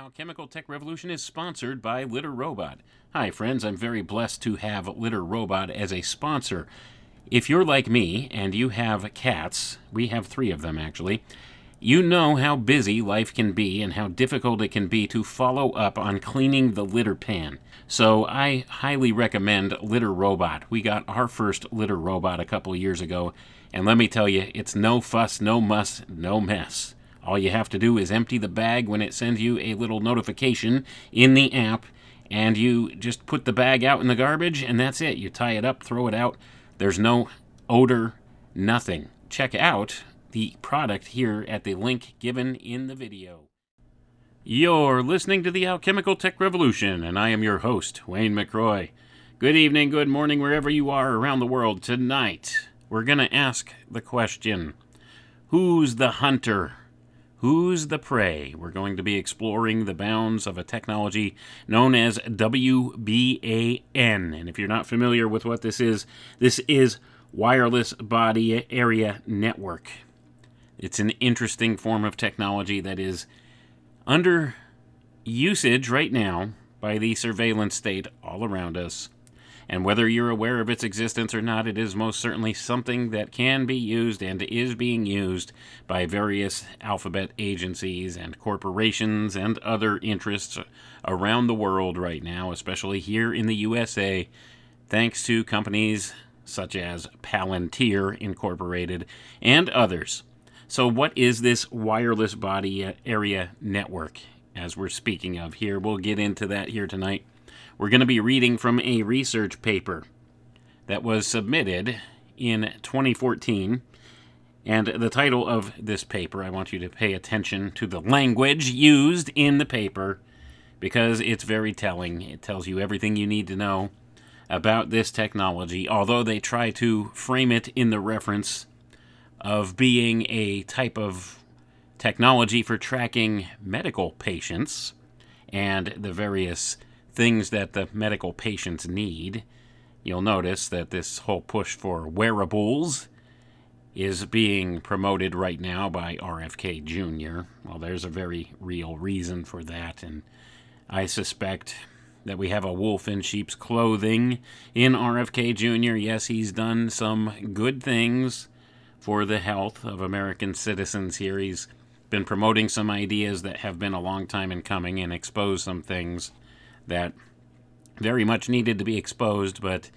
Alchemical Tech Revolution is sponsored by Litter Robot. Hi, friends. I'm very blessed to have Litter Robot as a sponsor. If you're like me and you have cats, we have 3 of them actually, you know how busy life can be and how difficult it can be to follow up on cleaning the litter pan. So I highly recommend Litter Robot. We got our first Litter Robot a couple of years ago, and let me tell you, it's no fuss, no muss, no mess. All you have to do is empty the bag when it sends you a little notification in the app, and you just put the bag out in the garbage, and that's it. You tie it up, throw it out. There's no odor, nothing. Check out the product here at the link given in the video. You're listening to the Alchemical Tech Revolution, and I am your host, Wayne McCroy. Good evening, good morning, wherever you are around the world. Tonight, we're going to ask the question, who's the hunter? Who's the prey? We're going to be exploring the bounds of a technology known as WBAN. And if you're not familiar with what this is Wireless Body Area Network. It's an interesting form of technology that is under usage right now by the surveillance state all around us. And whether you're aware of its existence or not, it is most certainly something that can be used and is being used by various alphabet agencies and corporations and other interests around the world right now, especially here in the USA, thanks to companies such as Palantir Incorporated and others. So what is this wireless body area network, as we're speaking of here? We'll get into that here tonight. We're going to be reading from a research paper that was submitted in 2014. And the title of this paper, I want you to pay attention to the language used in the paper because it's very telling. It tells you everything you need to know about this technology, although they try to frame it in the reference of being a type of technology for tracking medical patients and the various things that the medical patients need. You'll notice that this whole push for wearables is being promoted right now by RFK Jr. Well, there's a very real reason for that, and I suspect that we have a wolf in sheep's clothing in RFK Jr. Yes, he's done some good things for the health of American citizens here. He's been promoting some ideas that have been a long time in coming and exposed some things that very much needed to be exposed, but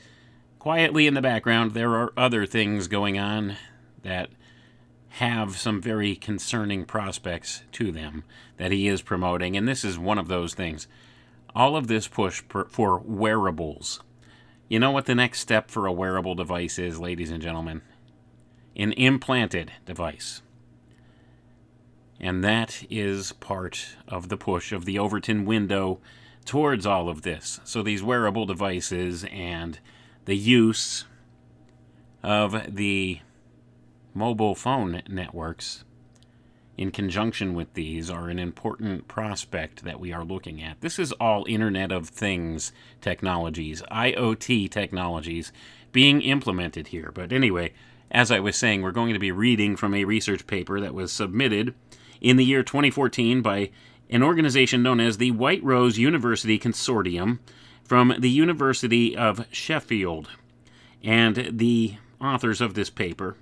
quietly in the background there are other things going on that have some very concerning prospects to them that he is promoting, and this is one of those things. All of this push for wearables. You know what the next step for a wearable device is, ladies and gentlemen? An implanted device. And that is part of the push of the Overton window towards all of this. So these wearable devices and the use of the mobile phone networks in conjunction with these are an important prospect that we are looking at. This is all Internet of Things technologies, IoT technologies being implemented here. But anyway, as I was saying, we're going to be reading from a research paper that was submitted in the year 2014 by an organization known as the White Rose University Consortium from the University of Sheffield. And the authors of this paper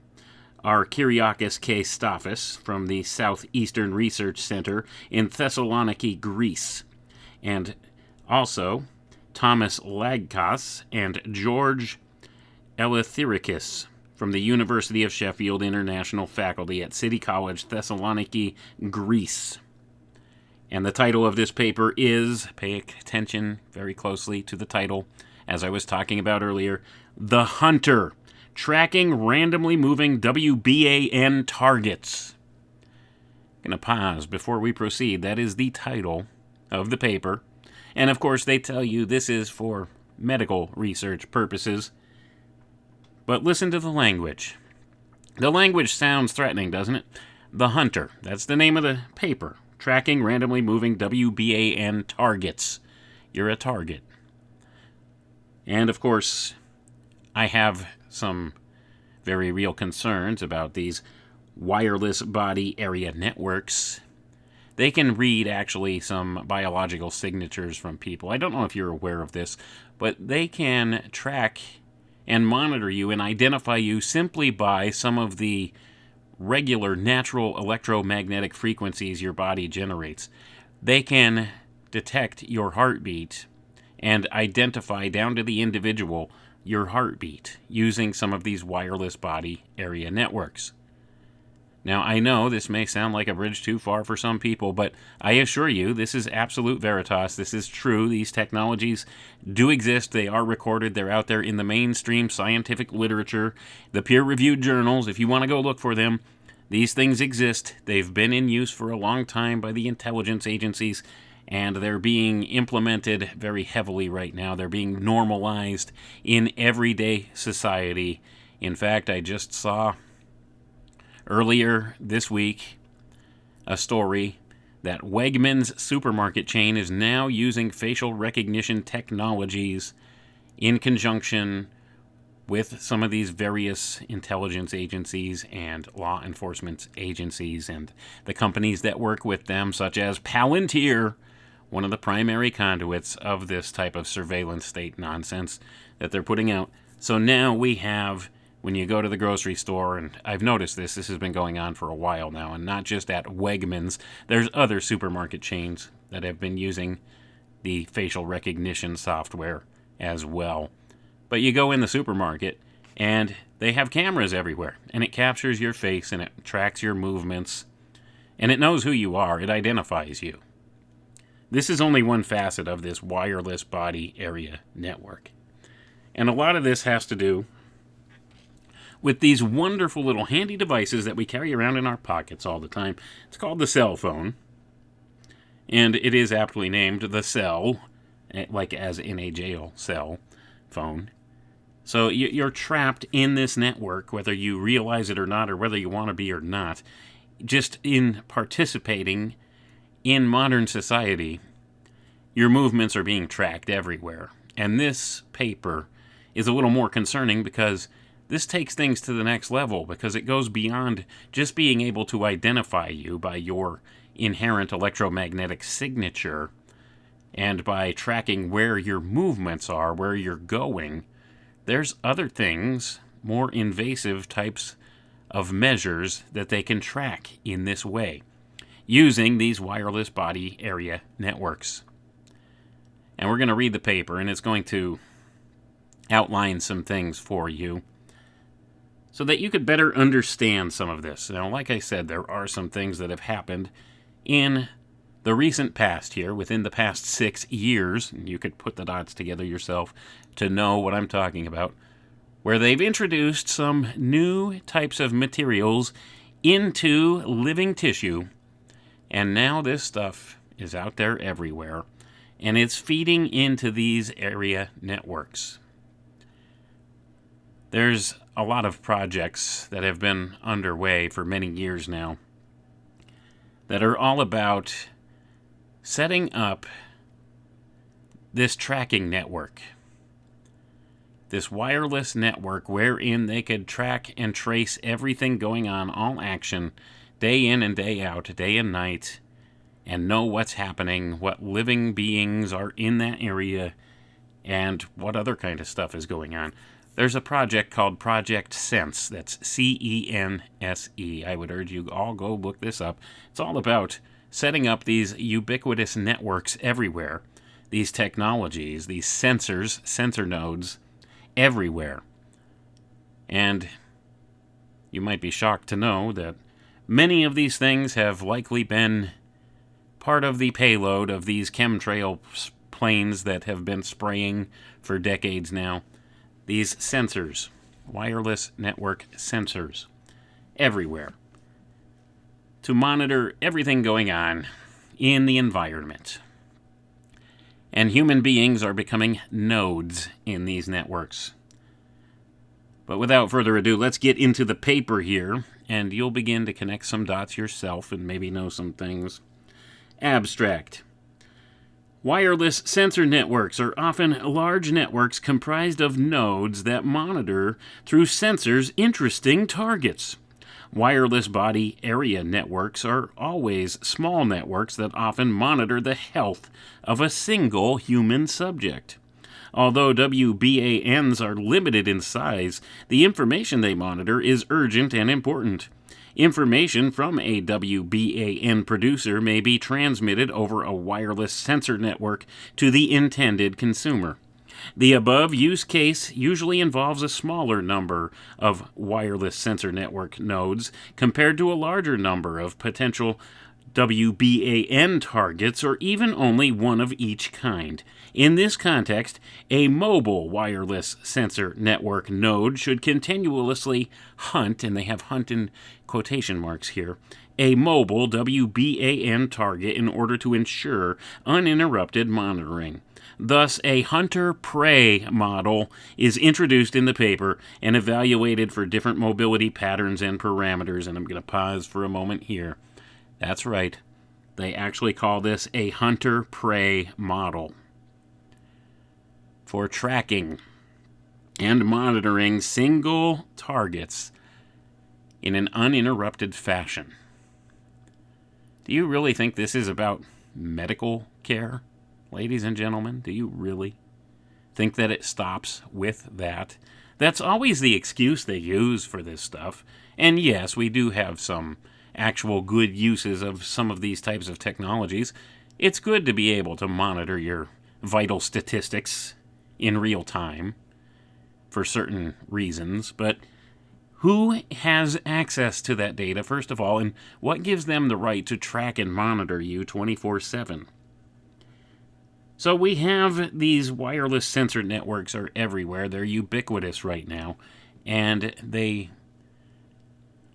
are Kyriakis K. Staphis from the Southeastern Research Center in Thessaloniki, Greece, and also Thomas Lagkas and George Elefthirikis from the University of Sheffield International Faculty at City College, Thessaloniki, Greece. And the title of this paper is, pay attention very closely to the title, as I was talking about earlier, The Hunter, Tracking Randomly Moving WBAN Targets. I'm going to pause before we proceed. That is the title of the paper. And of course, they tell you this is for medical research purposes. But listen to the language. The language sounds threatening, doesn't it? The Hunter, that's the name of the paper. Tracking randomly moving WBAN targets. You're a target. And of course, I have some very real concerns about these wireless body area networks they can read actually some biological signatures from people. I don't know if you're aware of this, but they can track and monitor you and identify you simply by some of the regular natural electromagnetic frequencies your body generates. They can detect your heartbeat and identify down to the individual your heartbeat using some of these wireless body area networks. Now, I know this may sound like a bridge too far for some people, but I assure you, this is absolute veritas. This is true. These technologies do exist. They are recorded. They're out there in the mainstream scientific literature, the peer-reviewed journals. If you want to go look for them, these things exist. They've been in use for a long time by the intelligence agencies, and they're being implemented very heavily right now. They're being normalized in everyday society. In fact, I just saw earlier this week a story that Wegmans supermarket chain is now using facial recognition technologies in conjunction with some of these various intelligence agencies and law enforcement agencies and the companies that work with them, such as Palantir, one of the primary conduits of this type of surveillance state nonsense that they're putting out. So now we have, when you go to the grocery store, and I've noticed this has been going on for a while now, and not just at Wegmans, there's other supermarket chains that have been using the facial recognition software as well. But you go in the supermarket, and they have cameras everywhere, and it captures your face, and it tracks your movements, and it knows who you are. It identifies you. This is only one facet of this wireless body area network. And a lot of this has to do with these wonderful little handy devices that we carry around in our pockets all the time. It's called the cell phone, and it is aptly named the cell, like as in a jail cell phone. So you're trapped in this network, whether you realize it or not, or whether you want to be or not, just in participating in modern society. Your movements are being tracked everywhere. And this paper is a little more concerning because this takes things to the next level, because it goes beyond just being able to identify you by your inherent electromagnetic signature and by tracking where your movements are, where you're going. There's other things, more invasive types of measures that they can track in this way, using these wireless body area networks. And we're going to read the paper, and it's going to outline some things for you so that you could better understand some of this. Now, like I said, there are some things that have happened in the recent past here, within the past 6 years, and you could put the dots together yourself to know what I'm talking about, where they've introduced some new types of materials into living tissue, and now this stuff is out there everywhere, and it's feeding into these area networks. There's a lot of projects that have been underway for many years now that are all about setting up this tracking network, this wireless network wherein they could track and trace everything going on, all action, day in and day out, day and night, and know what's happening, what living beings are in that area, and what other kind of stuff is going on. There's a project called Project Sense. That's CENSE. I would urge you all go look this up. It's all about setting up these ubiquitous networks everywhere, these technologies, these sensors, sensor nodes, everywhere. And you might be shocked to know that many of these things have likely been part of the payload of these chemtrail planes that have been spraying for decades now. These sensors, wireless network sensors, everywhere, to monitor everything going on in the environment. And human beings are becoming nodes in these networks. But without further ado, let's get into the paper here, and you'll begin to connect some dots yourself and maybe know some things. Abstract. Wireless sensor networks are often large networks comprised of nodes that monitor through sensors interesting targets. Wireless body area networks are always small networks that often monitor the health of a single human subject. Although WBANs are limited in size, the information they monitor is urgent and important. Information from a WBAN producer may be transmitted over a wireless sensor network to the intended consumer. The above use case usually involves a smaller number of wireless sensor network nodes compared to a larger number of potential WBAN targets, or even only one of each kind. In this context, a mobile wireless sensor network node should continuously hunt, and they have hunt in quotation marks here, a mobile WBAN target in order to ensure uninterrupted monitoring. Thus, a hunter-prey model is introduced in the paper and evaluated for different mobility patterns and parameters, and I'm going to pause for a moment here. That's right. They actually call this a hunter-prey model for tracking and monitoring single targets in an uninterrupted fashion. Do you really think this is about medical care, ladies and gentlemen? Do you really think that it stops with that? That's always the excuse they use for this stuff. And yes, we do have some actual good uses of some of these types of technologies. It's good to be able to monitor your vital statistics in real time for certain reasons, but who has access to that data, first of all, and what gives them the right to track and monitor you 24/7? So we have these wireless sensor networks are everywhere. They're ubiquitous right now, and they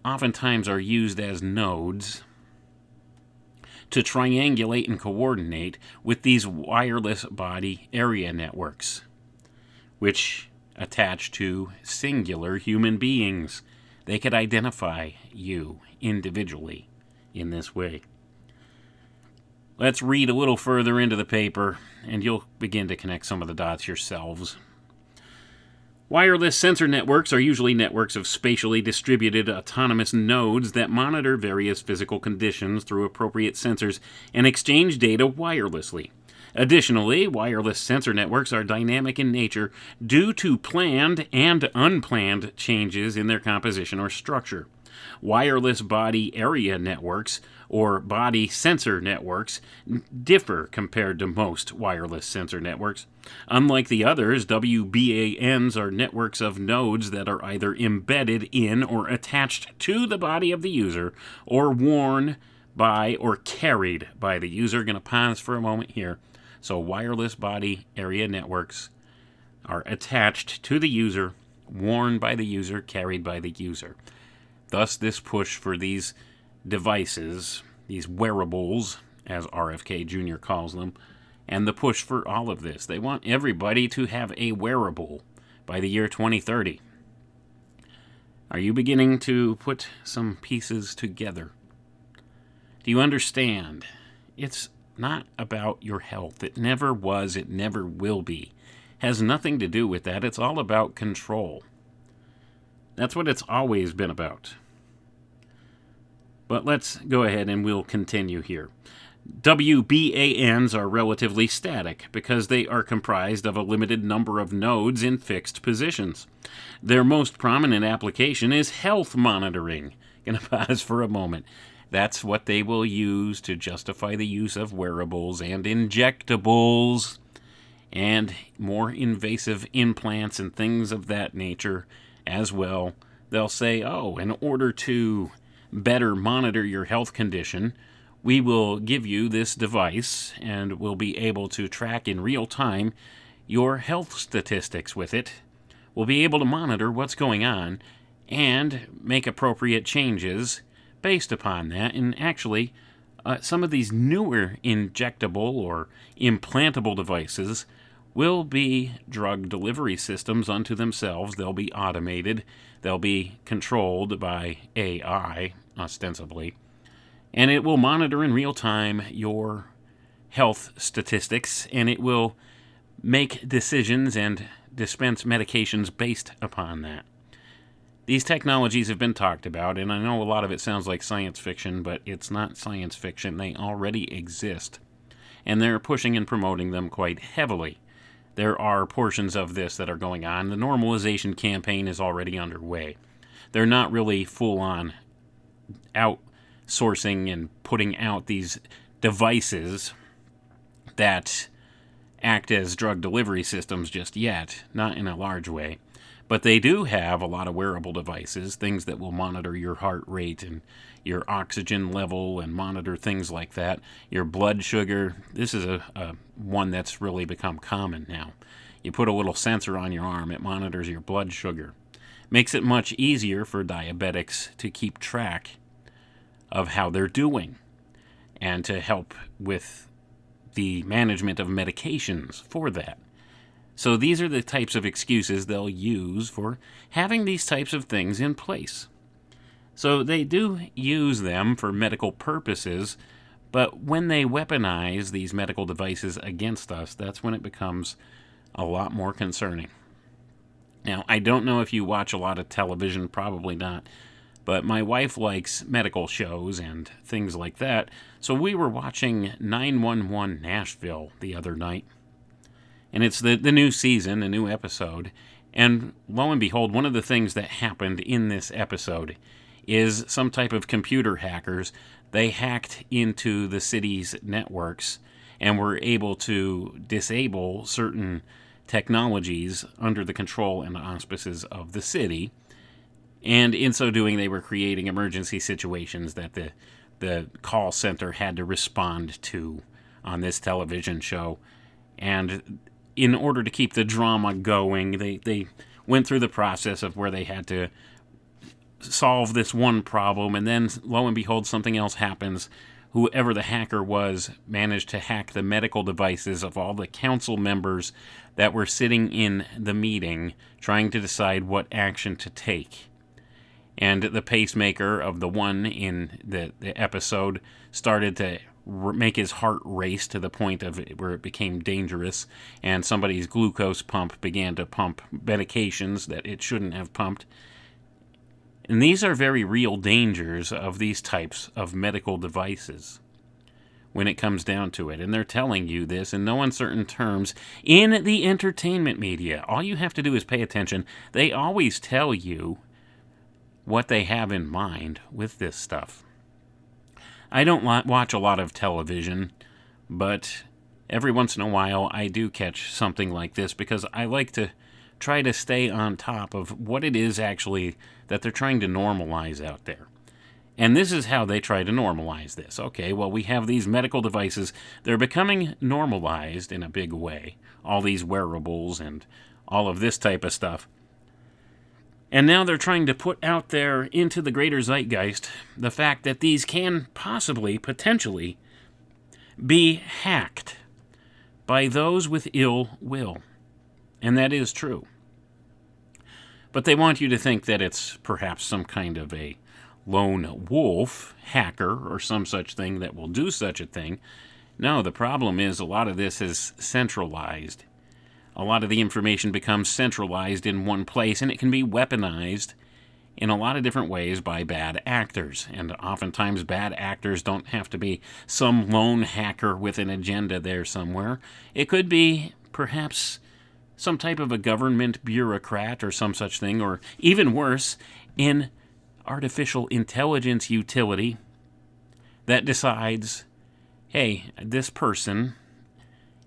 oftentimes are used as nodes to triangulate and coordinate with these wireless body area networks, which attach to singular human beings. They could identify you individually in this way. Let's read a little further into the paper, and you'll begin to connect some of the dots yourselves. Wireless sensor networks are usually networks of spatially distributed autonomous nodes that monitor various physical conditions through appropriate sensors and exchange data wirelessly. Additionally, wireless sensor networks are dynamic in nature due to planned and unplanned changes in their composition or structure. Wireless body area networks, or body sensor networks, differ compared to most wireless sensor networks. Unlike the others, WBANs are networks of nodes that are either embedded in or attached to the body of the user, or worn by or carried by the user. Going to pause for a moment here. So wireless body area networks are attached to the user, worn by the user, carried by the user. Thus, this push for these devices, these wearables, as RFK Jr. calls them, and the push for all of this. They want everybody to have a wearable by the year 2030. Are you beginning to put some pieces together? Do you understand? It's not about your health. It never was. It never will be. Has nothing to do with that. It's all about control. That's what it's always been about. But let's go ahead and we'll continue here. WBANs are relatively static because they are comprised of a limited number of nodes in fixed positions. Their most prominent application is health monitoring. Gonna pause for a moment. That's what they will use to justify the use of wearables and injectables and more invasive implants and things of that nature as well. They'll say, oh, in order to better monitor your health condition, we will give you this device and we'll be able to track in real time your health statistics with it. We'll be able to monitor what's going on and make appropriate changes based upon that. And actually, some of these newer injectable or implantable devices will be drug delivery systems unto themselves. They'll be automated. They'll be controlled by AI, ostensibly. And it will monitor in real time your health statistics, and it will make decisions and dispense medications based upon that. These technologies have been talked about, and I know a lot of it sounds like science fiction, but it's not science fiction. They already exist, and they're pushing and promoting them quite heavily. There are portions of this that are going on. The normalization campaign is already underway. They're not really full-on outsourcing and putting out these devices that act as drug delivery systems just yet, not in a large way. But they do have a lot of wearable devices, things that will monitor your heart rate and your oxygen level and monitor things like that, your blood sugar. This is a one that's really become common now. You put a little sensor on your arm, it monitors your blood sugar. Makes it much easier for diabetics to keep track of how they're doing and to help with the management of medications for that. So these are the types of excuses they'll use for having these types of things in place. So they do use them for medical purposes, but when they weaponize these medical devices against us, that's when it becomes a lot more concerning. Now, I don't know if you watch a lot of television, probably not, but my wife likes medical shows and things like that, so we were watching 911 Nashville the other night. And it's the new season, a new episode. And lo and behold, one of the things that happened in this episode is some type of computer hackers. They hacked into the city's networks and were able to disable certain technologies under the control and auspices of the city. And in so doing, they were creating emergency situations that the call center had to respond to on this television show. And in order to keep the drama going, they went through the process of where they had to solve this one problem, and then, lo and behold, something else happens. Whoever the hacker was managed to hack the medical devices of all the council members that were sitting in the meeting trying to decide what action to take. And the pacemaker of the one in the episode started to make his heart race to the point of where it became dangerous, and somebody's glucose pump began to pump medications that it shouldn't have pumped. And these are very real dangers of these types of medical devices when it comes down to it. And they're telling you this in no uncertain terms in the entertainment media. All you have to do is pay attention. They always tell you what they have in mind with this stuff. I don't watch a lot of television, but every once in a while I do catch something like this because I like to try to stay on top of what it is actually that they're trying to normalize out there. And this is how they try to normalize this. Okay, well, we have these medical devices. They're becoming normalized in a big way. All these wearables and all of this type of stuff. And now they're trying to put out there into the greater zeitgeist the fact that these can possibly, potentially, be hacked by those with ill will. And that is true. But they want you to think that it's perhaps some kind of a lone wolf hacker or some such thing that will do such a thing. No, the problem is a lot of this is centralized. A lot of the information becomes centralized in one place, and it can be weaponized in a lot of different ways by bad actors. And oftentimes bad actors don't have to be some lone hacker with an agenda there somewhere. It could be perhaps some type of a government bureaucrat or some such thing, or even worse, an artificial intelligence utility that decides, hey, this person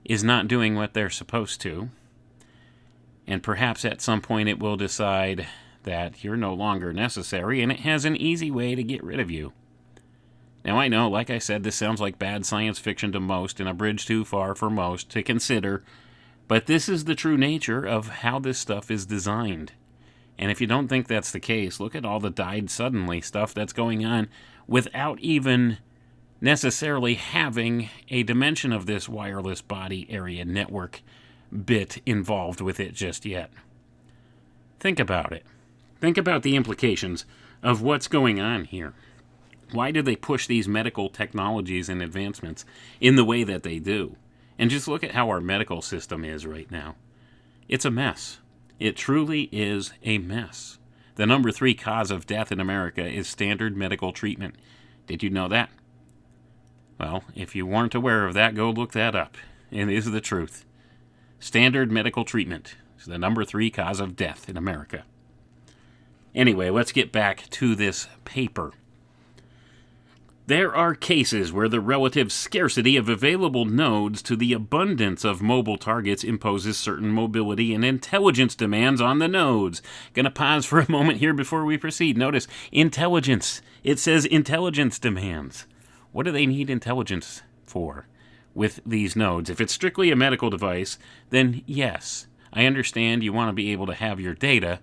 is not doing what they're supposed to, and perhaps at some point it will decide that you're no longer necessary, and it has an easy way to get rid of you. Now, I know, like I said, this sounds like bad science fiction to most and a bridge too far for most to consider, but this is the true nature of how this stuff is designed. And if you don't think that's the case, look at all the died suddenly stuff that's going on without even necessarily having a dimension of this wireless body area network bit involved with it just yet. Think about it. Think about the implications of what's going on here. Why do they push these medical technologies and advancements in the way that they do? And just look at how our medical system is right now. It's a mess. It truly is a mess. The number 3 cause of death in America is standard medical treatment. Did you know that? Well, if you weren't aware of that, go look that up. It is the truth. Standard medical treatment is the number 3 cause of death in America. Anyway, let's get back to this paper. There are cases where the relative scarcity of available nodes to the abundance of mobile targets imposes certain mobility and intelligence demands on the nodes. Gonna pause for a moment here before we proceed. Notice, intelligence. It says intelligence demands. What do they need intelligence for with these nodes? If it's strictly a medical device, then yes, I understand you want to be able to have your data,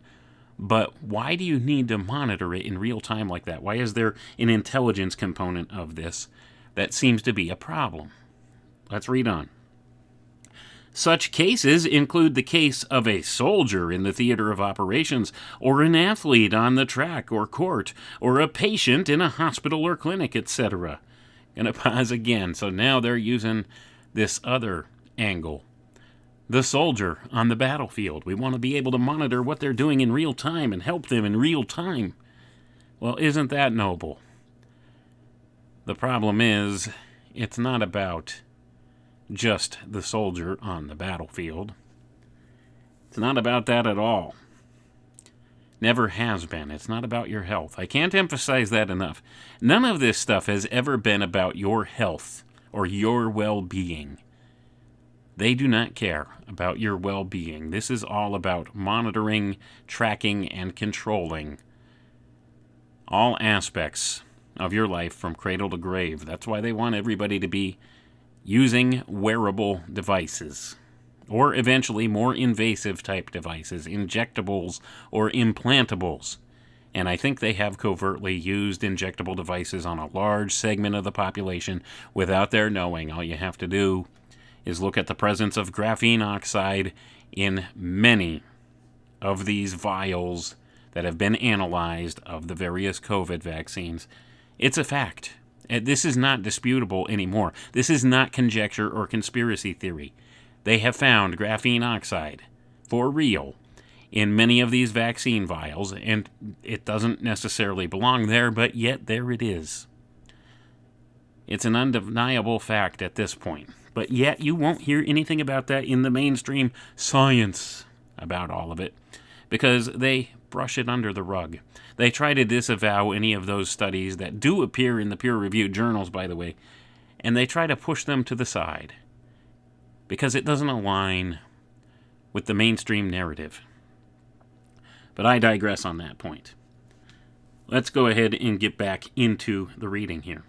but why do you need to monitor it in real time like that? Why is there an intelligence component of this that seems to be a problem? Let's read on. Such cases include the case of a soldier in the theater of operations, or an athlete on the track or court, or a patient in a hospital or clinic, etc. Gonna pause again. So now they're using this other angle. The soldier on the battlefield. We want to be able to monitor what they're doing in real time and help them in real time. Well, isn't that noble? The problem is, it's not about just the soldier on the battlefield. It's not about that at all. Never has been. It's not about your health. I can't emphasize that enough. None of this stuff has ever been about your health or your well-being. They do not care about your well-being. This is all about monitoring, tracking, and controlling all aspects of your life from cradle to grave. That's why they want everybody to be using wearable devices, or eventually more invasive type devices, injectables or implantables. And I think they have covertly used injectable devices on a large segment of the population without their knowing. All you have to do is look at the presence of graphene oxide in many of these vials that have been analyzed of the various COVID vaccines. It's a fact. This is not disputable anymore. This is not conjecture or conspiracy theory. They have found graphene oxide, for real, in many of these vaccine vials, and it doesn't necessarily belong there, but yet there it is. It's an undeniable fact at this point. But yet you won't hear anything about that in the mainstream science about all of it, because they brush it under the rug. They try to disavow any of those studies that do appear in the peer-reviewed journals, by the way, and they try to push them to the side, because it doesn't align with the mainstream narrative. But I digress on that point. Let's go ahead and get back into the reading here.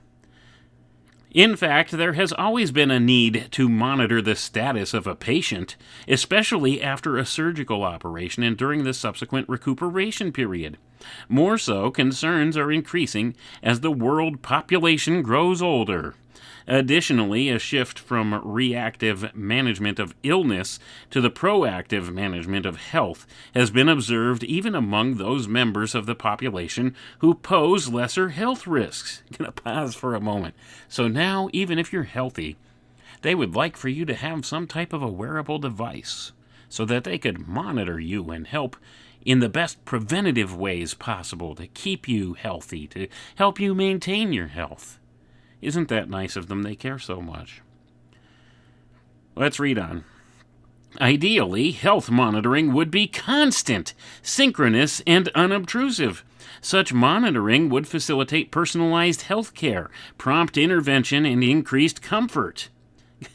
In fact, there has always been a need to monitor the status of a patient, especially after a surgical operation and during the subsequent recuperation period. More so, concerns are increasing as the world population grows older. Additionally, a shift from reactive management of illness to the proactive management of health has been observed even among those members of the population who pose lesser health risks. I'm going to pause for a moment. So now, even if you're healthy, they would like for you to have some type of a wearable device so that they could monitor you and help in the best preventative ways possible to keep you healthy, to help you maintain your health. Isn't that nice of them? They care so much. Let's read on. Ideally, health monitoring would be constant, synchronous, and unobtrusive. Such monitoring would facilitate personalized health care, prompt intervention, and increased comfort.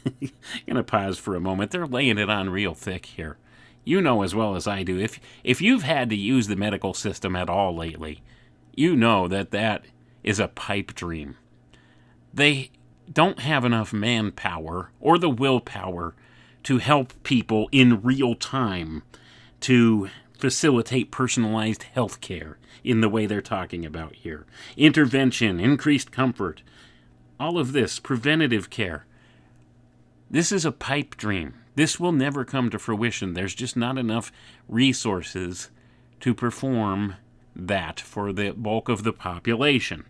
Going to pause for a moment. They're laying it on real thick here. You know as well as I do, if you've had to use the medical system at all lately, you know that is a pipe dream. They don't have enough manpower or the willpower to help people in real time to facilitate personalized health care in the way they're talking about here. Intervention, increased comfort, all of this, preventative care. This is a pipe dream. This will never come to fruition. There's just not enough resources to perform that for the bulk of the population.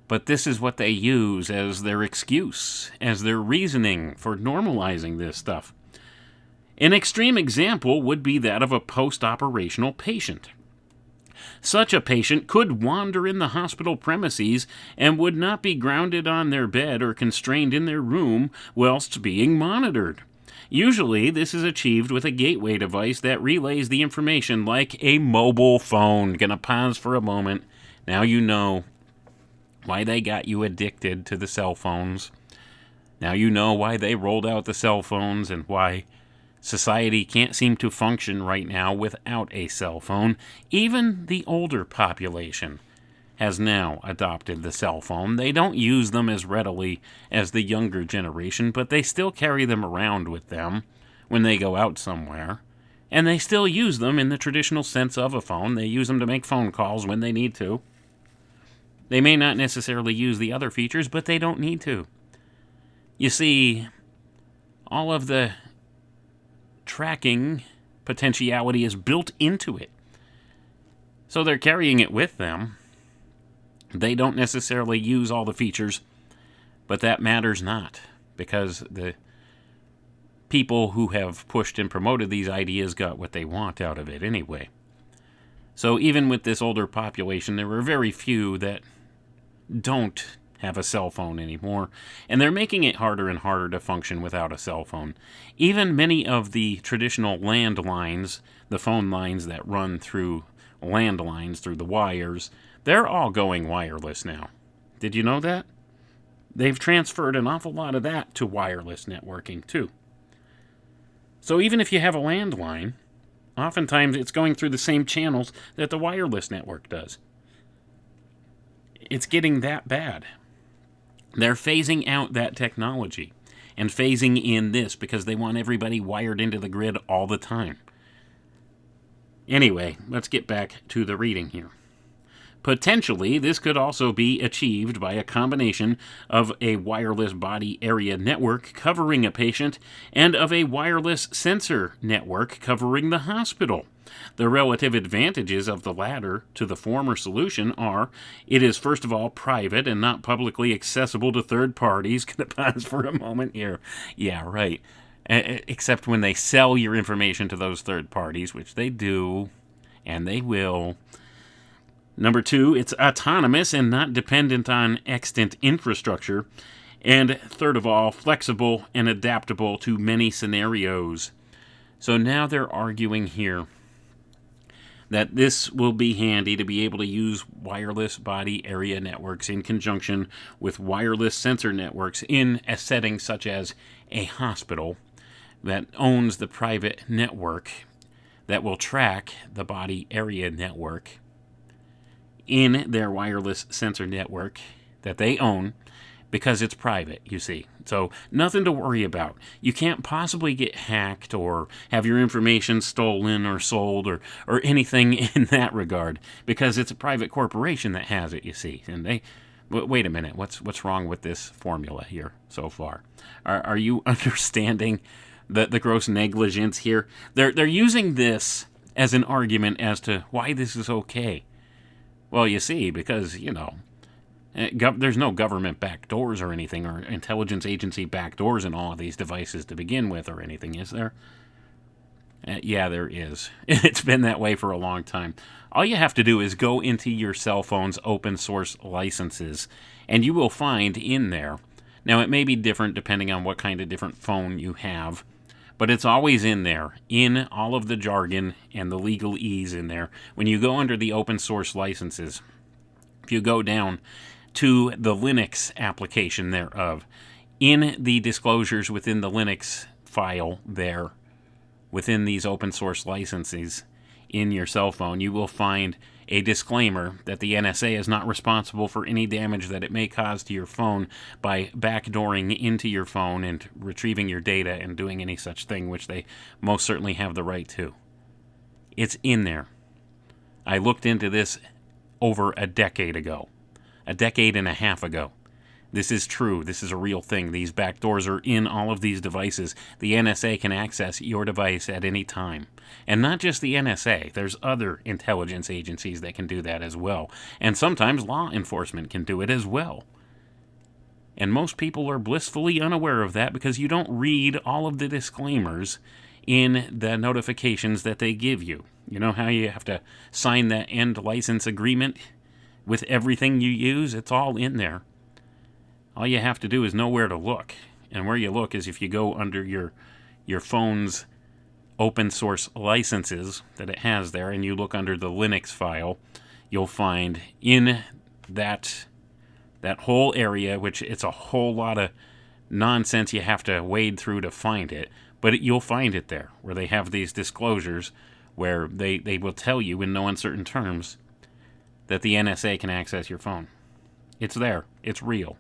But this is what they use as their excuse, as their reasoning for normalizing this stuff. An extreme example would be that of a post-operational patient. Such a patient could wander in the hospital premises and would not be grounded on their bed or constrained in their room whilst being monitored. Usually, this is achieved with a gateway device that relays the information like a mobile phone. Gonna pause for a moment. Now you know why they got you addicted to the cell phones. Now you know why they rolled out the cell phones and why society can't seem to function right now without a cell phone. Even the older population has now adopted the cell phone. They don't use them as readily as the younger generation, but they still carry them around with them when they go out somewhere. And they still use them in the traditional sense of a phone. They use them to make phone calls when they need to. They may not necessarily use the other features, but they don't need to. You see, all of the tracking potentiality is built into it. So they're carrying it with them. They don't necessarily use all the features, but that matters not, because the people who have pushed and promoted these ideas got what they want out of it anyway. So even with this older population, there are very few that don't have a cell phone anymore, and they're making it harder and harder to function without a cell phone. Even many of the traditional landlines, the phone lines that run through landlines, through the wires, they're all going wireless now. Did you know that? They've transferred an awful lot of that to wireless networking, too. So even if you have a landline, oftentimes it's going through the same channels that the wireless network does. It's getting that bad. They're phasing out that technology and phasing in this because they want everybody wired into the grid all the time. Anyway, let's get back to the reading here. Potentially, this could also be achieved by a combination of a wireless body area network covering a patient and of a wireless sensor network covering the hospital. The relative advantages of the latter to the former solution are, it is first of all private and not publicly accessible to third parties. Gonna pause for a moment here. Yeah, right. Except when they sell your information to those third parties, which they do, and they will. Number 2, it's autonomous and not dependent on extant infrastructure. And third of all, flexible and adaptable to many scenarios. So now they're arguing here that this will be handy to be able to use wireless body area networks in conjunction with wireless sensor networks in a setting such as a hospital that owns the private network that will track the body area network in their wireless sensor network that they own because it's private, you see. So nothing to worry about. You can't possibly get hacked or have your information stolen or sold or anything in that regard because it's a private corporation that has it, you see. And they... Wait a minute, what's wrong with this formula here so far? Are you understanding the gross negligence here? They're using this as an argument as to why this is okay. Well, you see, because, there's no government backdoors or anything, or intelligence agency backdoors in all of these devices to begin with, or anything, is there? Yeah, there is. It's been that way for a long time. All you have to do is go into your cell phone's open source licenses, and you will find in there. Now, it may be different depending on what kind of different phone you have, but it's always in there, in all of the jargon and the legalese in there. When you go under the open source licenses, if you go down to the Linux application thereof, in the disclosures within the Linux file there, within these open source licenses in your cell phone, you will find a disclaimer that the NSA is not responsible for any damage that it may cause to your phone by backdooring into your phone and retrieving your data and doing any such thing, which they most certainly have the right to. It's in there. I looked into this over a decade ago. A decade and a half ago. This is true. This is a real thing. These backdoors are in all of these devices. The NSA can access your device at any time. And not just the NSA. There's other intelligence agencies that can do that as well. And sometimes law enforcement can do it as well. And most people are blissfully unaware of that because you don't read all of the disclaimers in the notifications that they give you. You know how you have to sign that end license agreement with everything you use? It's all in there. All you have to do is know where to look. And where you look is if you go under your phone's open source licenses that it has there, and you look under the Linux file, you'll find in that whole area, which it's a whole lot of nonsense you have to wade through to find it, but you'll find it there, where they have these disclosures where they will tell you in no uncertain terms that the NSA can access your phone. It's there. It's real.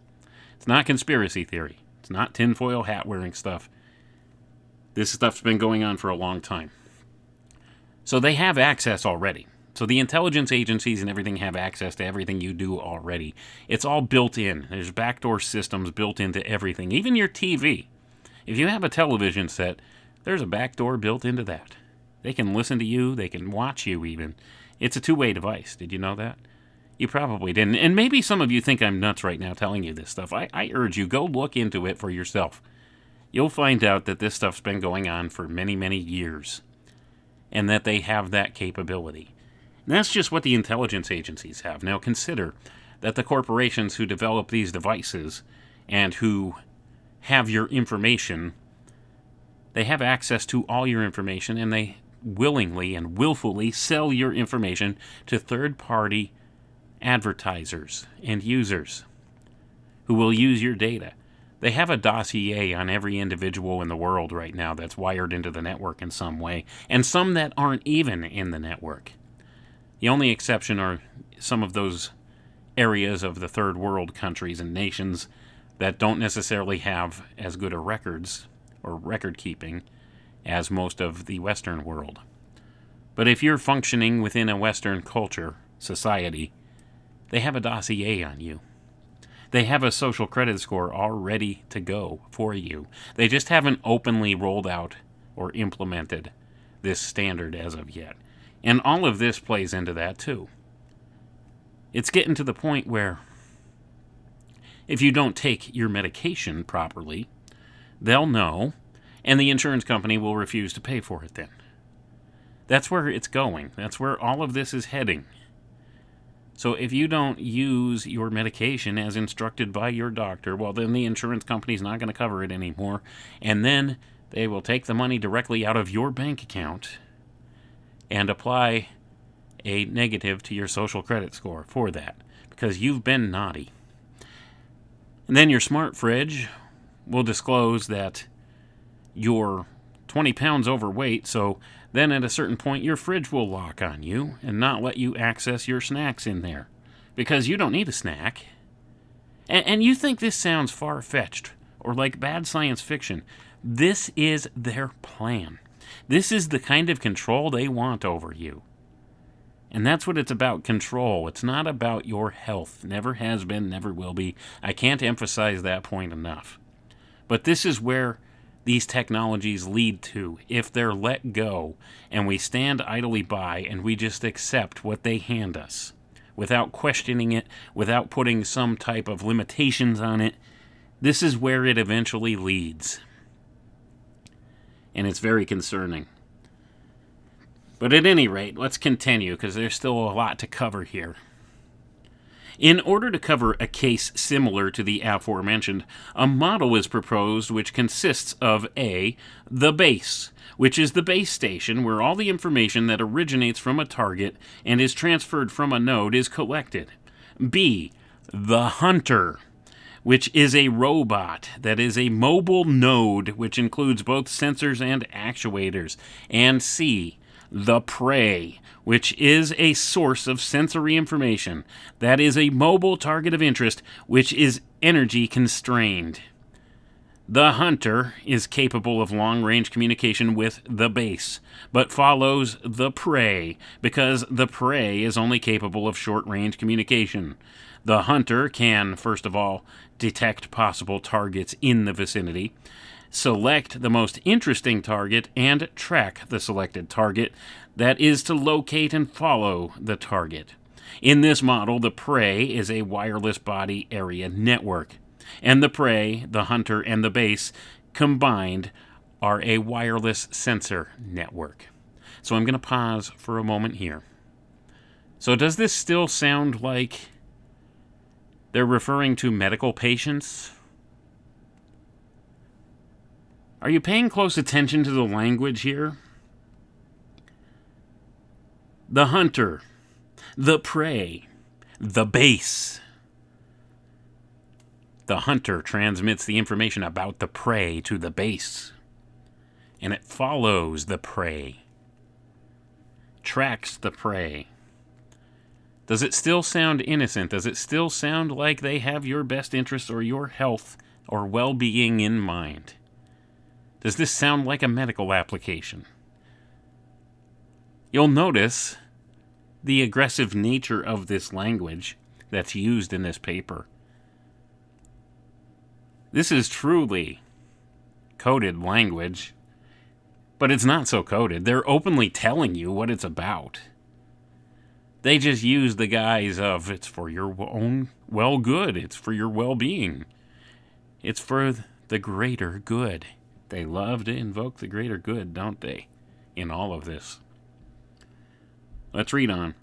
It's not conspiracy theory. It's not tinfoil hat wearing stuff. This stuff's been going on for a long time. So they have access already. So the intelligence agencies and everything have access to everything you do already. It's all built in. There's backdoor systems built into everything. Even your TV. If you have a television set, there's a backdoor built into that. They can listen to you. They can watch you even. It's a two-way device. Did you know that? You probably didn't. And maybe some of you think I'm nuts right now telling you this stuff. I urge you, go look into it for yourself. You'll find out that this stuff's been going on for many, many years. And that they have that capability. And that's just what the intelligence agencies have. Now consider that the corporations who develop these devices and who have your information, they have access to all your information, and they willingly and willfully sell your information to third-party advertisers and users who will use your data. They have a dossier on every individual in the world right now that's wired into the network in some way, and some that aren't even in the network. The only exception are some of those areas of the third world countries and nations that don't necessarily have as good a records or record keeping as most of the Western world. But if you're functioning within a Western culture, society, they have a dossier on you. They have a social credit score all ready to go for you. They just haven't openly rolled out or implemented this standard as of yet. And all of this plays into that too. It's getting to the point where if you don't take your medication properly, they'll know, and the insurance company will refuse to pay for it then. That's where it's going. That's where all of this is heading. So if you don't use your medication as instructed by your doctor, well, then the insurance company's not going to cover it anymore, and then they will take the money directly out of your bank account and apply a negative to your social credit score for that, because you've been naughty. And then your smart fridge will disclose that you're 20 pounds overweight, so then at a certain point your fridge will lock on you and not let you access your snacks in there, because you don't need a snack. And you think this sounds far-fetched or like bad science fiction. This is their plan. This is the kind of control they want over you. And that's what it's about, control. It's not about your health. Never has been, never will be. I can't emphasize that point enough. But this is where these technologies lead to if they're let go and we stand idly by and we just accept what they hand us without questioning it, without putting some type of limitations on it. This is where it eventually leads. And it's very concerning. But at any rate, let's continue, because there's still a lot to cover here. In order to cover a case similar to the aforementioned, a model is proposed which consists of A, the base, which is the base station where all the information that originates from a target and is transferred from a node is collected. B, the hunter, which is a robot that is a mobile node which includes both sensors and actuators. And C, the prey, which is a source of sensory information that is a mobile target of interest which is energy constrained. The hunter is capable of long-range communication with the base, but follows the prey because the prey is only capable of short-range communication. The hunter can, first of all, detect possible targets in the vicinity, select the most interesting target, and track the selected target, that is to locate and follow the target. In this model, the prey is a wireless body area network, and the prey, the hunter, and the base combined are a wireless sensor network. So I'm going to pause for a moment here. So does this still sound like they're referring to medical patients? Are you paying close attention to the language here? The hunter, the prey, the base. The hunter transmits the information about the prey to the base, and it follows the prey, tracks the prey. Does it still sound innocent? Does it still sound like they have your best interest or your health or well-being in mind? Does this sound like a medical application? You'll notice the aggressive nature of this language that's used in this paper. This is truly coded language, but it's not so coded. They're openly telling you what it's about. They just use the guise of, it's for your own well-good, it's for your well-being, it's for the greater good. They love to invoke the greater good, don't they, in all of this? Let's read on.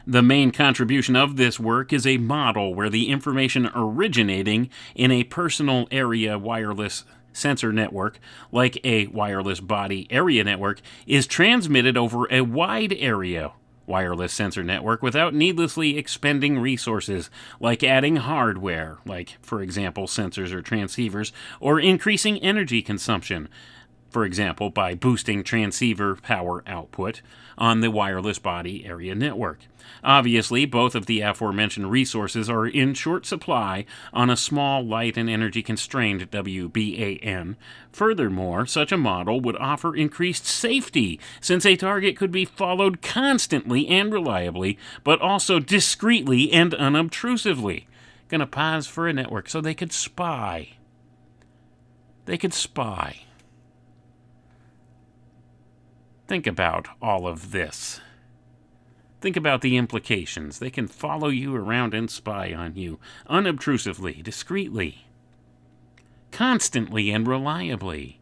The main contribution of this work is a model where the information originating in a personal area wireless sensor network, like a wireless body area network, is transmitted over a wide area wireless sensor network without needlessly expending resources, like adding hardware, like, for example, sensors or transceivers, or increasing energy consumption, for example, by boosting transceiver power output on the wireless body area network. Obviously, both of the aforementioned resources are in short supply on a small, light, and energy-constrained WBAN. Furthermore, such a model would offer increased safety, since a target could be followed constantly and reliably, but also discreetly and unobtrusively. Gonna pause for a network so they could spy. They could spy. Think about all of this. Think about the implications. They can follow you around and spy on you, unobtrusively, discreetly, constantly, and reliably.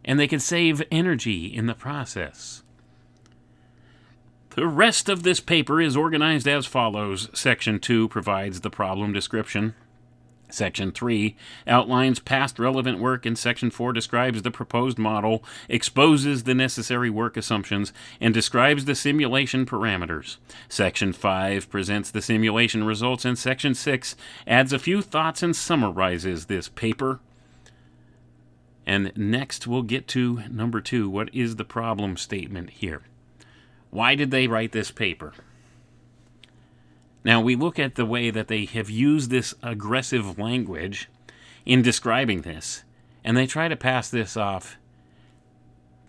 And they can save energy in the process. The rest of this paper is organized as follows. Section 2 provides the problem description. Section 3 outlines past relevant work, and Section 4 describes the proposed model, exposes the necessary work assumptions, and describes the simulation parameters. Section 5 presents the simulation results, and Section 6 adds a few thoughts and summarizes this paper. And next we'll get to number 2. What is the problem statement here? Why did they write this paper? Now, we look at the way that they have used this aggressive language in describing this, and they try to pass this off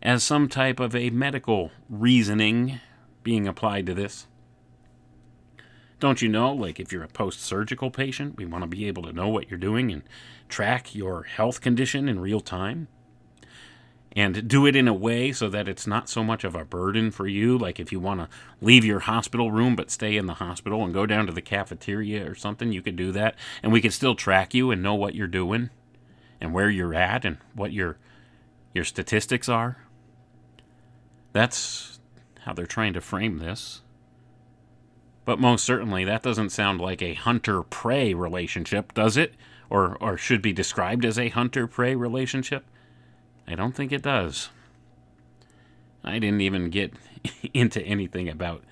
as some type of a medical reasoning being applied to this. Don't you know, like if you're a post-surgical patient, we want to be able to know what you're doing and track your health condition in real time? And do it in a way so that it's not so much of a burden for you. Like if you want to leave your hospital room but stay in the hospital and go down to the cafeteria or something, you could do that. And we could still track you and know what you're doing and where you're at and what your statistics are. That's how they're trying to frame this. But most certainly that doesn't sound like a hunter-prey relationship, does it? Or should be described as a hunter-prey relationship? I don't think it does. I didn't even get into anything about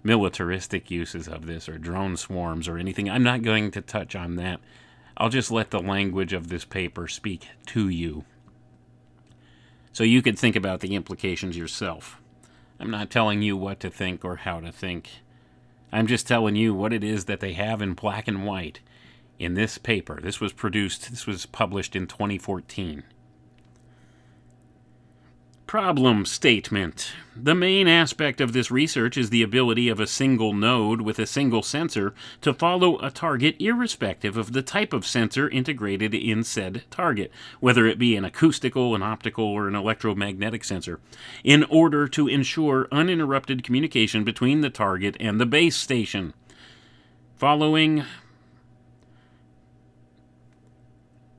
militaristic uses of this or drone swarms or anything. I'm not going to touch on that. I'll just let the language of this paper speak to you, so you could think about the implications yourself. I'm not telling you what to think or how to think. I'm just telling you what it is that they have in black and white in this paper. This was published in 2014. Problem statement. The main aspect of this research is the ability of a single node with a single sensor to follow a target irrespective of the type of sensor integrated in said target, whether it be an acoustical, an optical, or an electromagnetic sensor, in order to ensure uninterrupted communication between the target and the base station. Following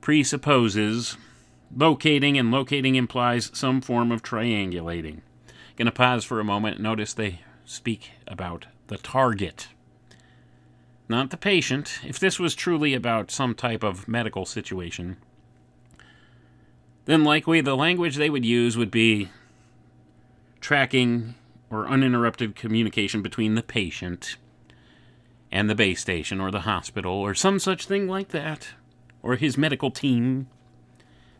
presupposes locating, and locating implies some form of triangulating. Going to pause for a moment. Notice they speak about the target, not the patient. If this was truly about some type of medical situation, then likely the language they would use would be tracking or uninterrupted communication between the patient and the base station or the hospital or some such thing like that, or his medical team.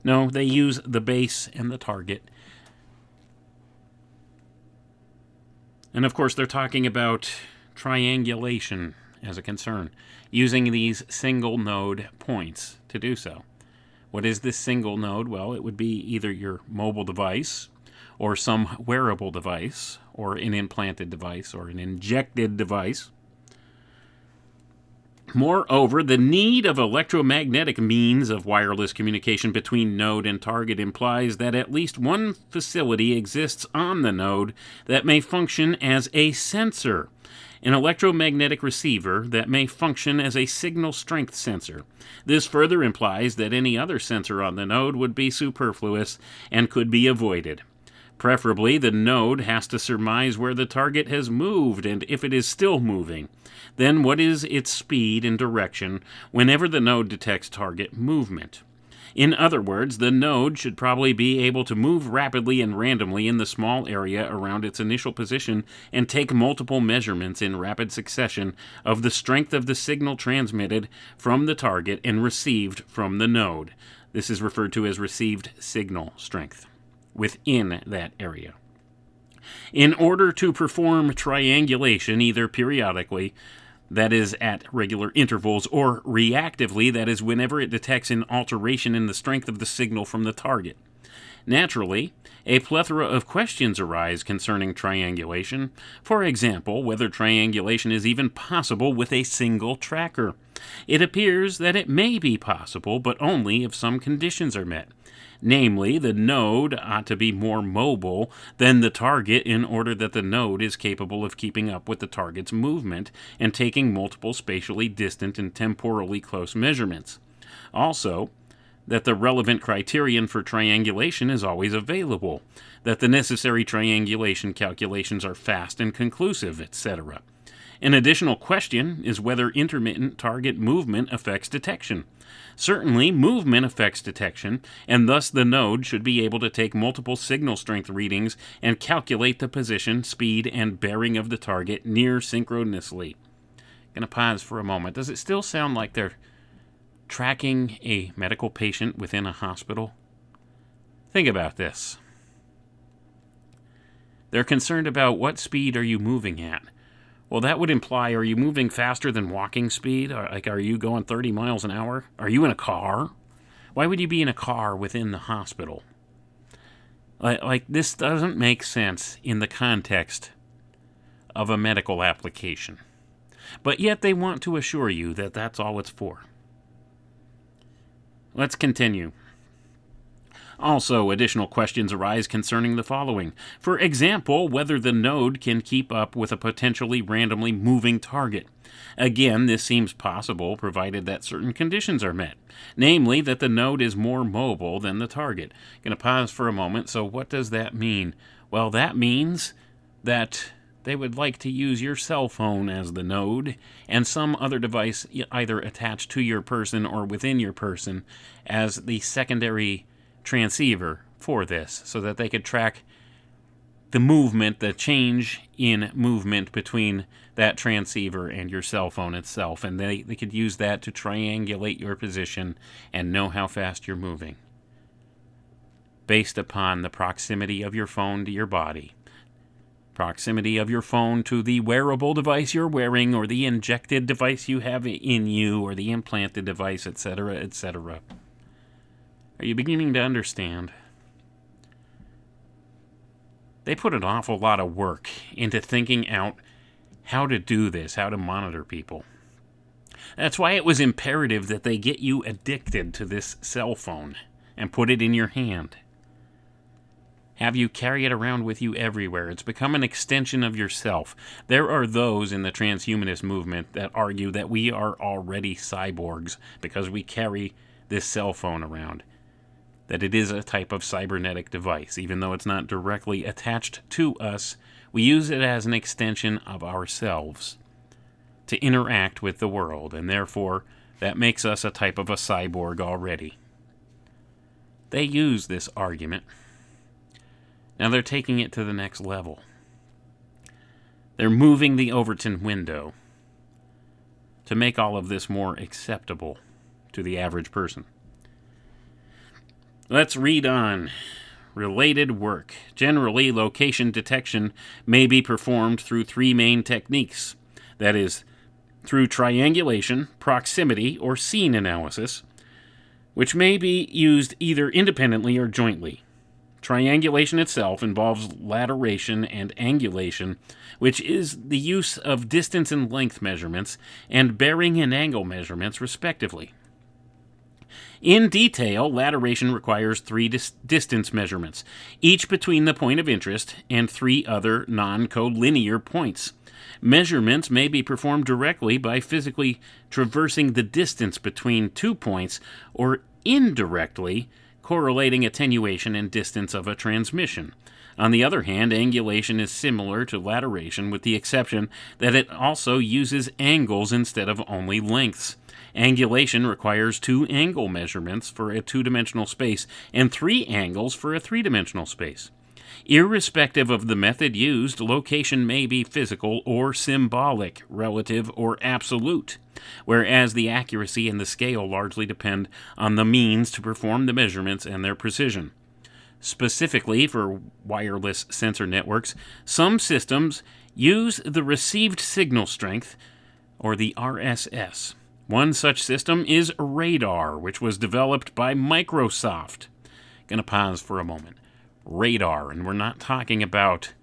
No, they use the base and the target. And of course, they're talking about triangulation as a concern, using these single node points to do so. What is this single node? Well, it would be either your mobile device or some wearable device or an implanted device or an injected device. Moreover, the need of electromagnetic means of wireless communication between node and target implies that at least one facility exists on the node that may function as a sensor, an electromagnetic receiver that may function as a signal strength sensor. This further implies that any other sensor on the node would be superfluous and could be avoided. Preferably, the node has to surmise where the target has moved and if it is still moving. Then what is its speed and direction whenever the node detects target movement? In other words, the node should probably be able to move rapidly and randomly in the small area around its initial position and take multiple measurements in rapid succession of the strength of the signal transmitted from the target and received from the node. This is referred to as received signal strength within that area. In order to perform triangulation, either periodically, that is at regular intervals, or reactively, that is whenever it detects an alteration in the strength of the signal from the target. Naturally, a plethora of questions arise concerning triangulation. For example, whether triangulation is even possible with a single tracker. It appears that it may be possible, but only if some conditions are met. Namely, the node ought to be more mobile than the target in order that the node is capable of keeping up with the target's movement and taking multiple spatially distant and temporally close measurements. Also, that the relevant criterion for triangulation is always available, that the necessary triangulation calculations are fast and conclusive, etc. An additional question is whether intermittent target movement affects detection. Certainly, movement affects detection, and thus the node should be able to take multiple signal strength readings and calculate the position, speed, and bearing of the target near synchronously. Going to pause for a moment. Does it still sound like they're tracking a medical patient within a hospital? Think about this. They're concerned about what speed are you moving at. Well, that would imply, are you moving faster than walking speed? Are you going 30 miles an hour? Are you in a car? Why would you be in a car within the hospital? This doesn't make sense in the context of a medical application. But yet they want to assure you that that's all it's for. Let's continue. Also, additional questions arise concerning the following. For example, whether the node can keep up with a potentially randomly moving target. Again, this seems possible provided that certain conditions are met, namely that the node is more mobile than the target. Going to pause for a moment. So what does that mean? Well, that means that they would like to use your cell phone as the node and some other device either attached to your person or within your person as the secondary transceiver for this, so that they could track the movement, the change in movement between that transceiver and your cell phone itself, and they could use that to triangulate your position and know how fast you're moving based upon the proximity of your phone to your body, proximity of your phone to the wearable device you're wearing, or the injected device you have in you, or the implanted device, etc., etc. Are you beginning to understand? They put an awful lot of work into thinking out how to do this, how to monitor people. That's why it was imperative that they get you addicted to this cell phone and put it in your hand. Have you carry it around with you everywhere. It's become an extension of yourself. There are those in the transhumanist movement that argue that we are already cyborgs because we carry this cell phone around. that it is a type of cybernetic device. Even though it's not directly attached to us, we use it as an extension of ourselves to interact with the world, and therefore that makes us a type of a cyborg already. They use this argument. Now they're taking it to the next level. They're moving the Overton window to make all of this more acceptable to the average person. Let's read on. Related work. Generally, location detection may be performed through three main techniques. That is, through triangulation, proximity, or scene analysis, which may be used either independently or jointly. Triangulation itself involves lateration and angulation, which is the use of distance and length measurements and bearing and angle measurements, respectively. In detail, lateration requires three distance measurements, each between the point of interest and three other non-collinear points. Measurements may be performed directly by physically traversing the distance between 2 points or indirectly correlating attenuation and distance of a transmission. On the other hand, angulation is similar to lateration with the exception that it also uses angles instead of only lengths. Angulation requires 2 angle measurements for a 2-dimensional space and 3 angles for a 3-dimensional space. Irrespective of the method used, location may be physical or symbolic, relative or absolute, whereas the accuracy and the scale largely depend on the means to perform the measurements and their precision. Specifically for wireless sensor networks, some systems use the received signal strength, or the RSS. One such system is radar, which was developed by Microsoft. Going to pause for a moment. Radar, and we're not talking about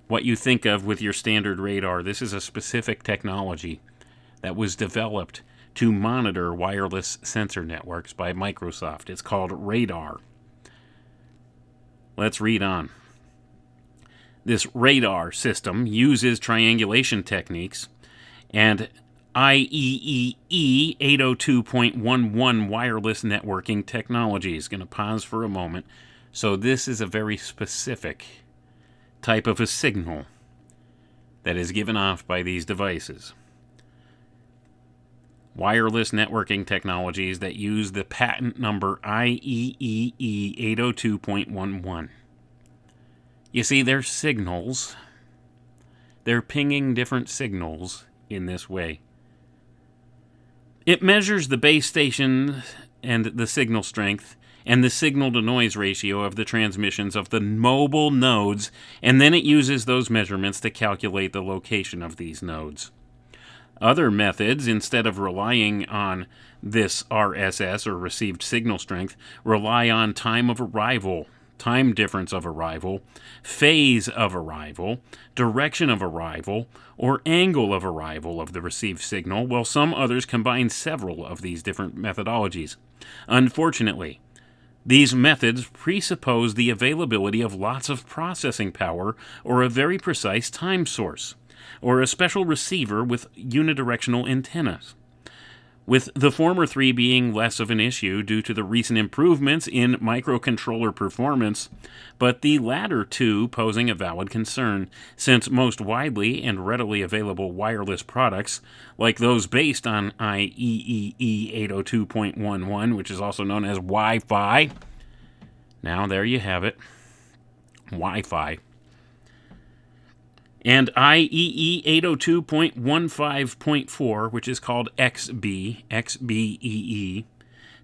what you think of with your standard radar. This is a specific technology that was developed to monitor wireless sensor networks by Microsoft. It's called radar. Let's read on. This radar system uses triangulation techniques and IEEE 802.11 wireless networking technologies. Going to pause for a moment. So this is a very specific type of a signal that is given off by these devices. Wireless networking technologies that use the patent number IEEE 802.11. You see, they're signals. They're pinging different signals in this way. It measures the base station and the signal strength and the signal-to-noise ratio of the transmissions of the mobile nodes, and then it uses those measurements to calculate the location of these nodes. Other methods, instead of relying on this RSS, or received signal strength, rely on time of arrival, time difference of arrival, phase of arrival, direction of arrival, or angle of arrival of the received signal, while some others combine several of these different methodologies. Unfortunately, these methods presuppose the availability of lots of processing power or a very precise time source, or a special receiver with unidirectional antennas, with the former three being less of an issue due to the recent improvements in microcontroller performance, but the latter two posing a valid concern, since most widely and readily available wireless products, like those based on IEEE 802.11, which is also known as Wi-Fi, now there you have it, Wi-Fi, and IEEE 802.15.4, which is called XBEE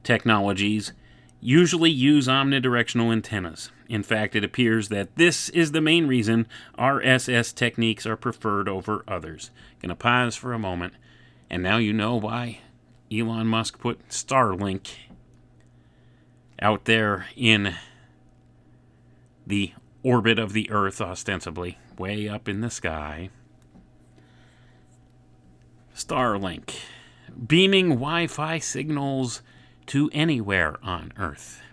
technologies, usually use omnidirectional antennas. In fact, it appears that this is the main reason RSS techniques are preferred over others. Going to pause for a moment, and now you know why Elon Musk put Starlink out there in the orbit of the Earth, ostensibly, way up in the sky. Starlink, beaming Wi-Fi signals to anywhere on Earth.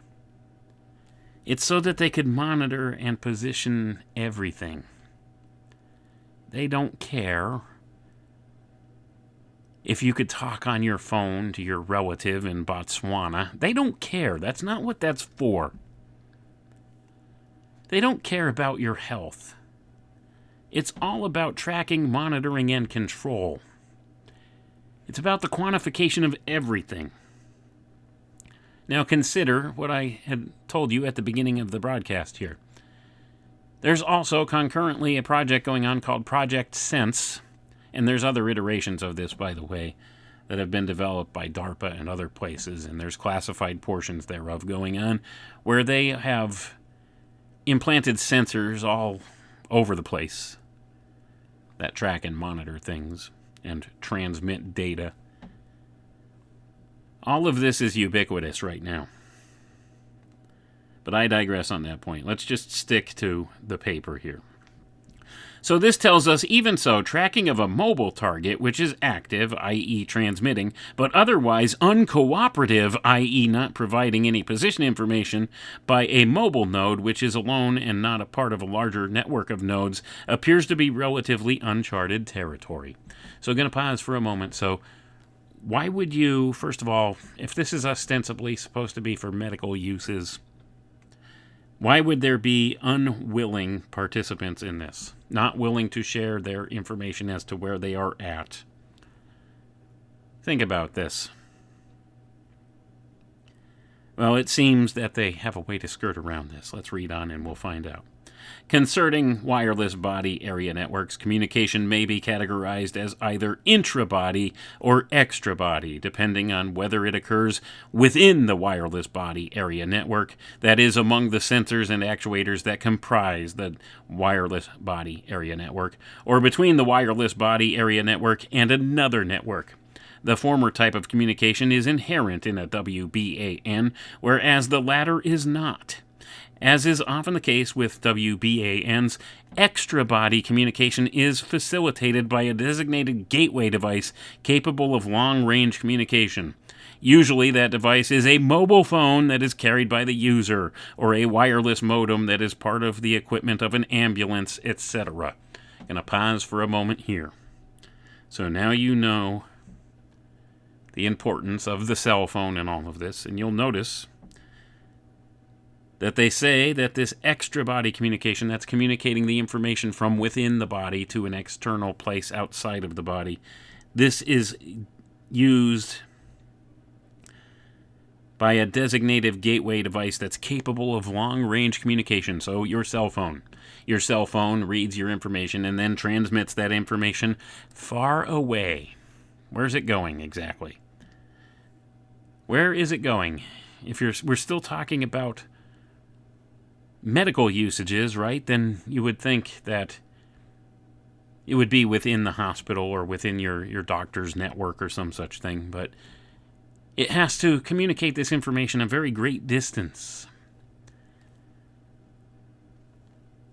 It's so that they could monitor and position everything. They don't care if you could talk on your phone to your relative in Botswana. They don't care. That's not what that's for. They don't care about your health. It's all about tracking, monitoring, and control. It's about the quantification of everything. Now consider what I had told you at the beginning of the broadcast here. There's also concurrently a project going on called Project Sense, and there's other iterations of this, by the way, that have been developed by DARPA and other places, and there's classified portions thereof going on where they have implanted sensors all over the place that track and monitor things and transmit data. All of this is ubiquitous right now. But I digress on that point. Let's just stick to the paper here. So this tells us, even so, tracking of a mobile target, which is active, i.e. transmitting, but otherwise uncooperative, i.e. not providing any position information, by a mobile node, which is alone and not a part of a larger network of nodes, appears to be relatively uncharted territory. So I'm going to pause for a moment. So why would you, first of all, if this is ostensibly supposed to be for medical uses, why would there be unwilling participants in this? Not willing to share their information as to where they are at? Think about this. Well, it seems that they have a way to skirt around this. Let's read on and we'll find out. Concerning wireless body area networks, communication may be categorized as either intra-body or extra-body, depending on whether it occurs within the wireless body area network, that is, among the sensors and actuators that comprise the wireless body area network, or between the wireless body area network and another network. The former type of communication is inherent in a WBAN, whereas the latter is not. As is often the case with WBANs, extra-body communication is facilitated by a designated gateway device capable of long-range communication. Usually that device is a mobile phone that is carried by the user, or a wireless modem that is part of the equipment of an ambulance, etc. I'm going to pause for a moment here. So now you know the importance of the cell phone in all of this, and you'll notice that they say that this extra body communication, that's communicating the information from within the body to an external place outside of the body, this is used by a designated gateway device that's capable of long-range communication. So your cell phone. Your cell phone reads your information and then transmits that information far away. Where's it going exactly? Where is it going? We're still talking about medical usages, right? Then you would think that it would be within the hospital or within your doctor's network or some such thing, but it has to communicate this information a very great distance.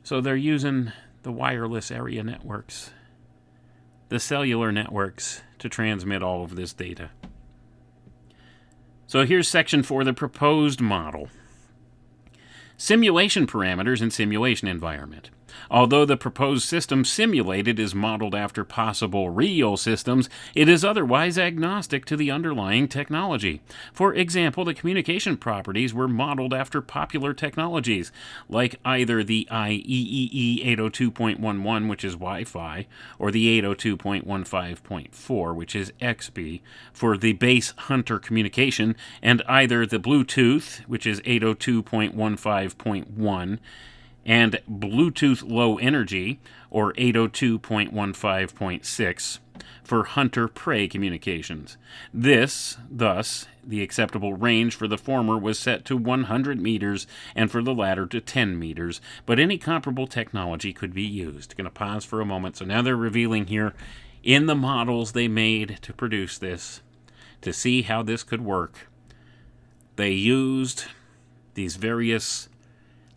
So they're using the wireless area networks, the cellular networks, to transmit all of this data. So here's section 4, the proposed model. Simulation parameters and simulation environment. Although the proposed system simulated is modeled after possible real systems, it is otherwise agnostic to the underlying technology. For example, the communication properties were modeled after popular technologies, like either the IEEE 802.11, which is Wi-Fi, or the 802.15.4, which is XB, for the base hunter communication, and either the Bluetooth, which is 802.15.1, and Bluetooth Low Energy, or 802.15.6, for hunter-prey communications. Thus, the acceptable range for the former was set to 100 meters and for the latter to 10 meters, but any comparable technology could be used. Going to pause for a moment. So now they're revealing here in the models they made to produce this, to see how this could work. They used these various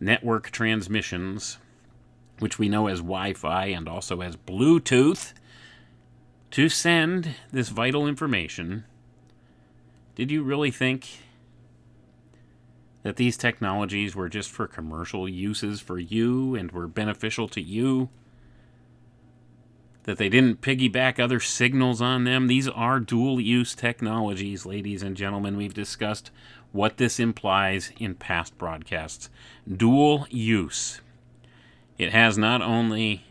network transmissions, which we know as Wi-Fi and also as Bluetooth, to send this vital information. Did you really think that these technologies were just for commercial uses for you and were beneficial to you? that they didn't piggyback other signals on them. These are dual-use technologies, ladies and gentlemen. We've discussed what this implies in past broadcasts. Dual use. It has not only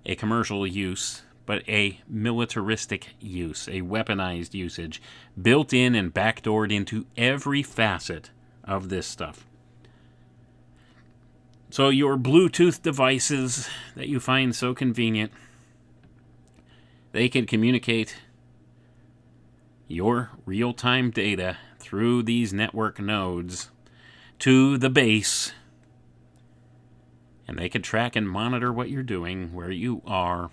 a commercial use, but a militaristic use, a weaponized usage, built in and backdoored into every facet of this stuff. So your Bluetooth devices that you find so convenient, they can communicate your real-time data through these network nodes to the base, and they can track and monitor what you're doing, where you are,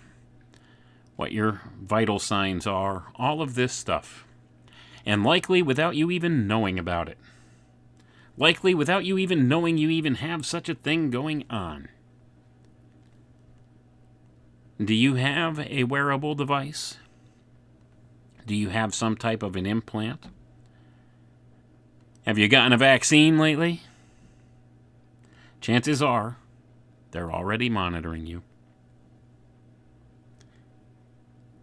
what your vital signs are, all of this stuff. And likely without you even knowing about it. Likely without you even knowing you even have such a thing going on. Do you have a wearable device? Do you have some type of an implant? Have you gotten a vaccine lately? Chances are they're already monitoring you.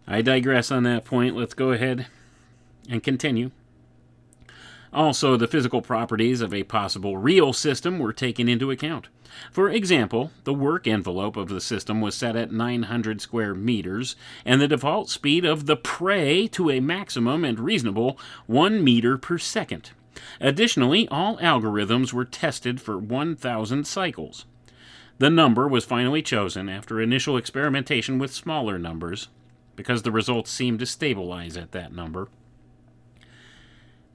I digress on that point. Let's go ahead and continue. Also, the physical properties of a possible real system were taken into account. For example, the work envelope of the system was set at 900 square meters, and the default speed of the prey to a maximum and reasonable 1 meter per second. Additionally, all algorithms were tested for 1,000 cycles. The number was finally chosen after initial experimentation with smaller numbers, because the results seemed to stabilize at that number.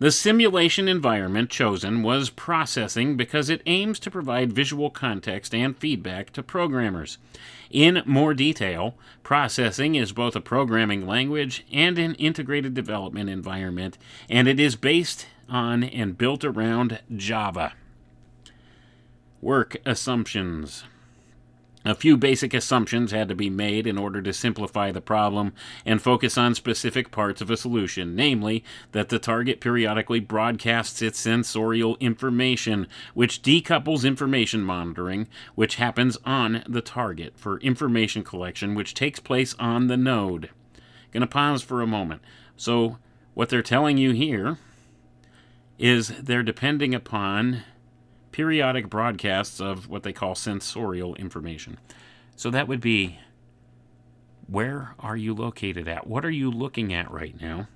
The simulation environment chosen was processing because it aims to provide visual context and feedback to programmers. In more detail, processing is both a programming language and an integrated development environment, and it is based on and built around Java. Work assumptions. A few basic assumptions had to be made in order to simplify the problem and focus on specific parts of a solution, namely that the target periodically broadcasts its sensorial information, which decouples information monitoring, which happens on the target, for information collection, which takes place on the node. Going to pause for a moment. So what they're telling you here is they're depending upon periodic broadcasts of what they call sensorial information. So that would be, where are you located at? What are you looking at right now?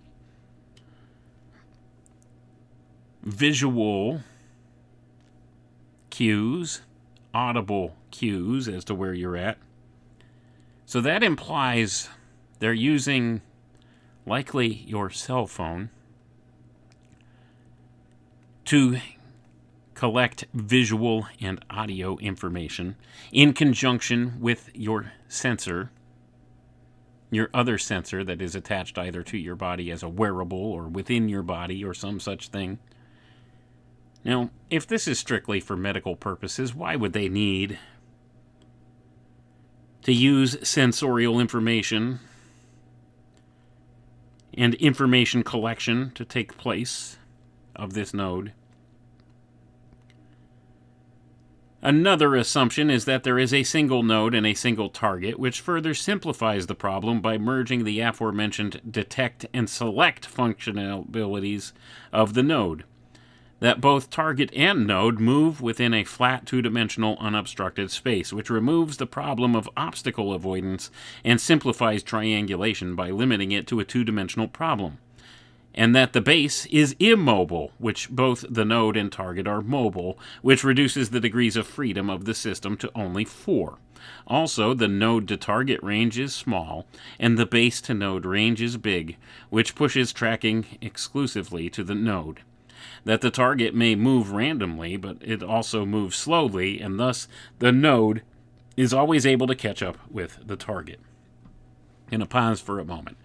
Visual cues, audible cues as to where you're at. So that implies they're using likely your cell phone to collect visual and audio information in conjunction with your sensor, your other sensor that is attached either to your body as a wearable or within your body or some such thing. Now, if this is strictly for medical purposes, why would they need to use sensorial information and information collection to take place of this node? Another assumption is that there is a single node and a single target, which further simplifies the problem by merging the aforementioned detect and select functionalities of the node. That both target and node move within a flat two-dimensional unobstructed space, which removes the problem of obstacle avoidance and simplifies triangulation by limiting it to a two-dimensional problem. And that the base is immobile, which both the node and target are mobile, which reduces the degrees of freedom of the system to only 4. Also, the node-to-target range is small, and the base-to-node range is big, which pushes tracking exclusively to the node. That the target may move randomly, but it also moves slowly, and thus the node is always able to catch up with the target. I'm going to pause for a moment.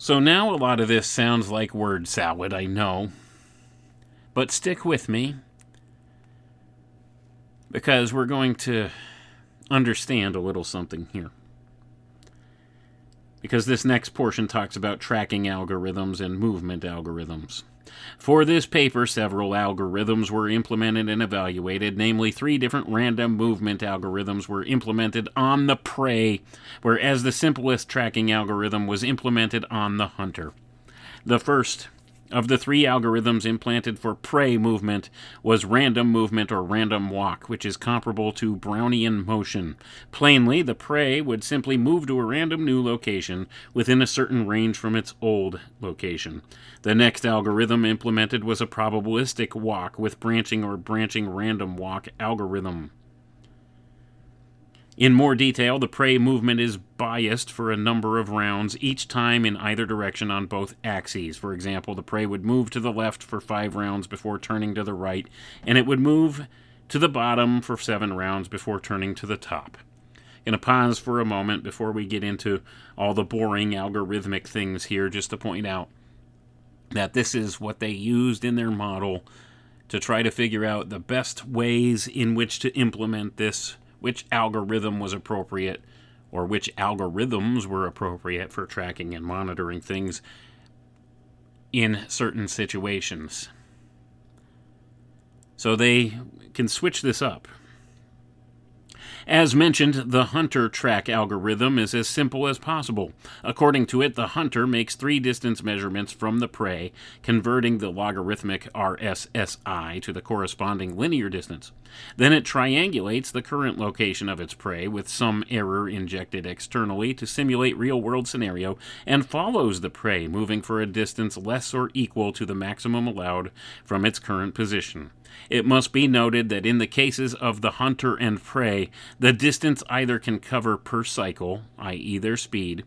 So now a lot of this sounds like word salad, I know. But stick with me, because we're going to understand a little something here. because this next portion talks about tracking algorithms and movement algorithms. For this paper, several algorithms were implemented and evaluated, namely 3 different random movement algorithms were implemented on the prey, whereas the simplest tracking algorithm was implemented on the hunter. The first of the 3 algorithms implanted for prey movement was random movement or random walk, which is comparable to Brownian motion. Plainly, the prey would simply move to a random new location within a certain range from its old location. The next algorithm implemented was a probabilistic walk with branching or branching random walk algorithm. In more detail, the prey movement is biased for a number of rounds, each time in either direction on both axes. For example, the prey would move to the left for 5 rounds before turning to the right, and it would move to the bottom for 7 rounds before turning to the top. I'm going to pause for a moment before we get into all the boring algorithmic things here, just to point out that this is what they used in their model to try to figure out the best ways in which to implement this, which algorithm was appropriate, or which algorithms were appropriate for tracking and monitoring things in certain situations. So they can switch this up. As mentioned, the hunter track algorithm is as simple as possible. According to it, the hunter makes 3 distance measurements from the prey, converting the logarithmic RSSI to the corresponding linear distance. Then it triangulates the current location of its prey with some error injected externally to simulate real-world scenario, and follows the prey, moving for a distance less or equal to the maximum allowed from its current position. It must be noted that in the cases of the hunter and prey, the distance either can cover per cycle, i.e. their speed,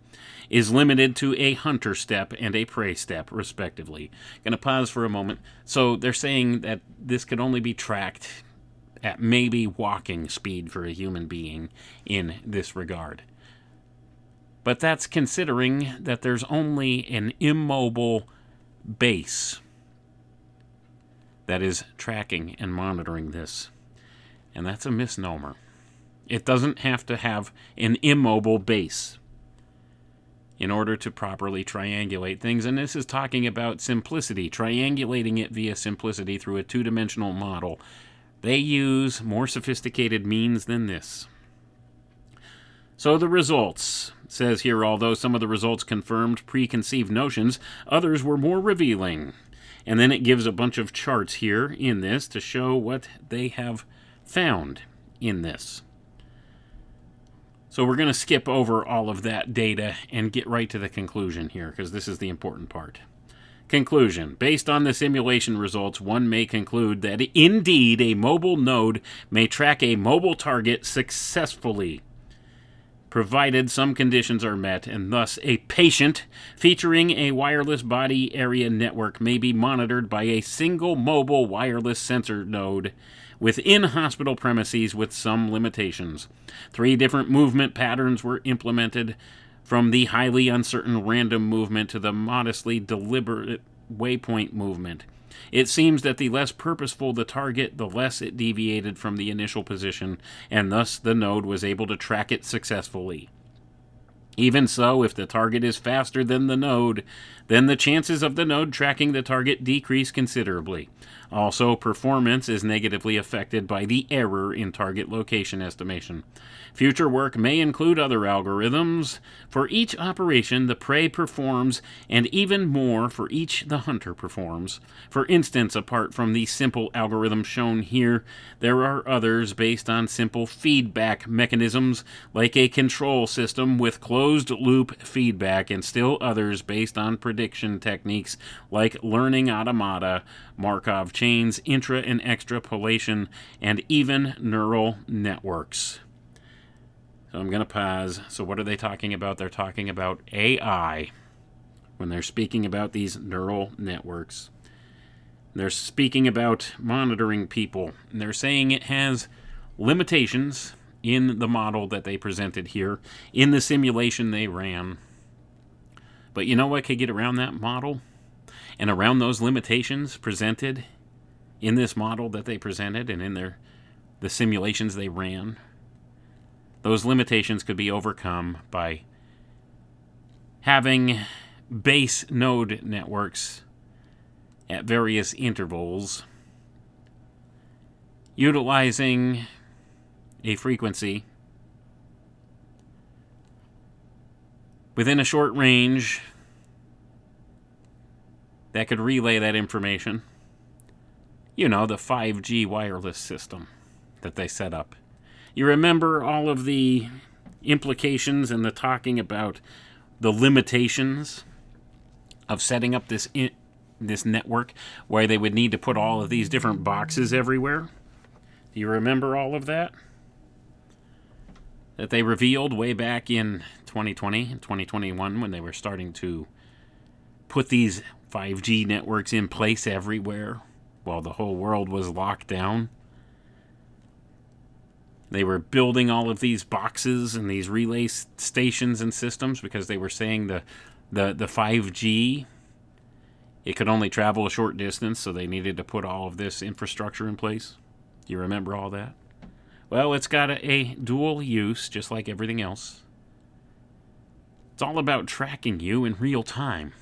is limited to a hunter step and a prey step, respectively. Going to pause for a moment. So they're saying that this could only be tracked at maybe walking speed for a human being in this regard. But that's considering that there's only an immobile base that is tracking and monitoring this. And that's a misnomer. It doesn't have to have an immobile base in order to properly triangulate things. And this is talking about simplicity, triangulating it via simplicity through a 2-dimensional model. They use more sophisticated means than this. So the results, says here, although some of the results confirmed preconceived notions, others were more revealing. And then it gives a bunch of charts here in this to show what they have found in this. So we're going to skip over all of that data and get right to the conclusion here, because this is the important part. Conclusion. Based on the simulation results, one may conclude that indeed a mobile node may track a mobile target successfully, provided some conditions are met, and thus a patient featuring a wireless body area network may be monitored by a single mobile wireless sensor node within hospital premises with some limitations. 3 different movement patterns were implemented, from the highly uncertain random movement to the modestly deliberate waypoint movement. It seems that the less purposeful the target, the less it deviated from the initial position, and thus the node was able to track it successfully. Even so, if the target is faster than the node, then the chances of the node tracking the target decrease considerably. Also, performance is negatively affected by the error in target location estimation. Future work may include other algorithms. For each operation the prey performs, and even more for each the hunter performs. For instance, apart from the simple algorithm shown here, there are others based on simple feedback mechanisms, like a control system with closed-loop feedback, and still others based on prediction techniques like learning automata, Markov chains, intra- and extrapolation, and even neural networks. So I'm going to pause. So what are they talking about? They're talking about AI when they're speaking about these neural networks. They're speaking about monitoring people. And they're saying it has limitations in the model that they presented here, in the simulation they ran. But you know what could get around that model? And around those limitations presented in this model that they presented and in the simulations they ran? Those limitations could be overcome by having base node networks at various intervals, utilizing a frequency within a short range that could relay that information. You know, the 5G wireless system that they set up. You remember all of the implications and the talking about the limitations of setting up this network where they would need to put all of these different boxes everywhere? Do you remember all of that? That they revealed way back in 2020 and 2021 when they were starting to put these 5G networks in place everywhere while the whole world was locked down. They were building all of these boxes and these relay stations and systems because they were saying the 5G, it could only travel a short distance, so they needed to put all of this infrastructure in place. Do you remember all that? Well, it's got a dual use, just like everything else. It's all about tracking you in real time.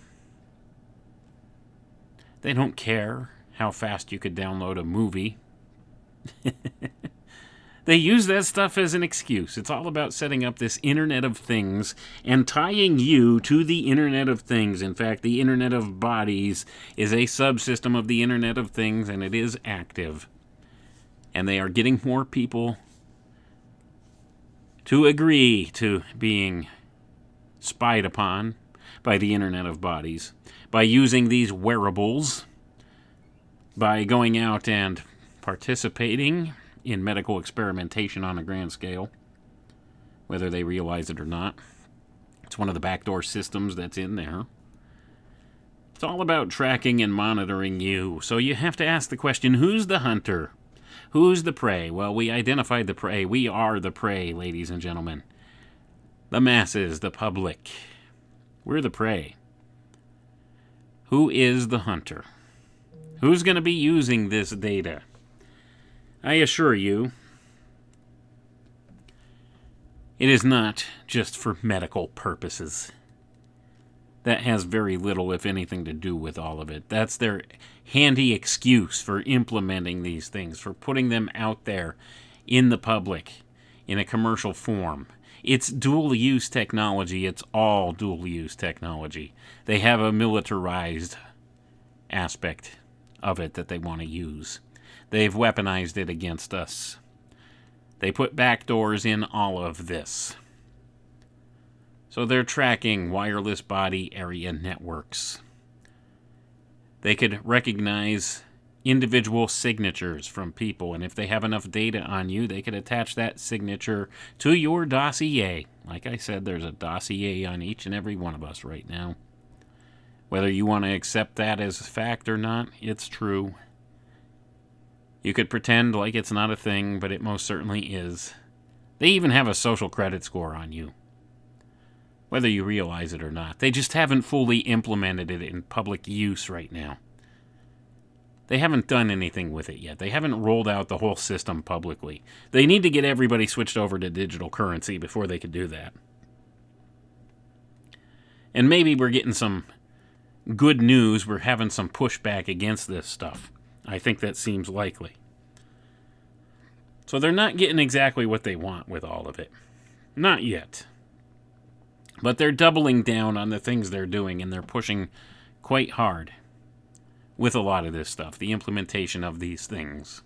They don't care how fast you could download a movie. They use that stuff as an excuse. It's all about setting up this Internet of Things and tying you to the Internet of Things. In fact, the Internet of Bodies is a subsystem of the Internet of Things, and it is active. And they are getting more people to agree to being spied upon by the Internet of Bodies, by using these wearables, by going out and participating in medical experimentation on a grand scale, whether they realize it or not. It's one of the backdoor systems that's in there. It's all about tracking and monitoring you. So you have to ask the question, who's the hunter? Who's the prey? Well, we identified the prey. We are the prey, ladies and gentlemen. The masses, the public. We're the prey. Who is the hunter? Who's going to be using this data? I assure you, it is not just for medical purposes. That has very little, if anything, to do with all of it. That's their handy excuse for implementing these things, for putting them out there in the public, in a commercial form. It's dual-use technology. It's all dual-use technology. They have a militarized aspect of it that they want to use. They've weaponized it against us. They put backdoors in all of this. So they're tracking wireless body area networks. They could recognize individual signatures from people, and if they have enough data on you, they could attach that signature to your dossier. Like I said, there's a dossier on each and every one of us right now. Whether you want to accept that as a fact or not, it's true. You could pretend like it's not a thing, but it most certainly is. They even have a social credit score on you, whether you realize it or not. They just haven't fully implemented it in public use right now. They haven't done anything with it yet. They haven't rolled out the whole system publicly. They need to get everybody switched over to digital currency before they could do that. And maybe we're getting some good news. We're having some pushback against this stuff. I think that seems likely. So they're not getting exactly what they want with all of it. Not yet. But they're doubling down on the things they're doing, and they're pushing quite hard with a lot of this stuff, the implementation of these things.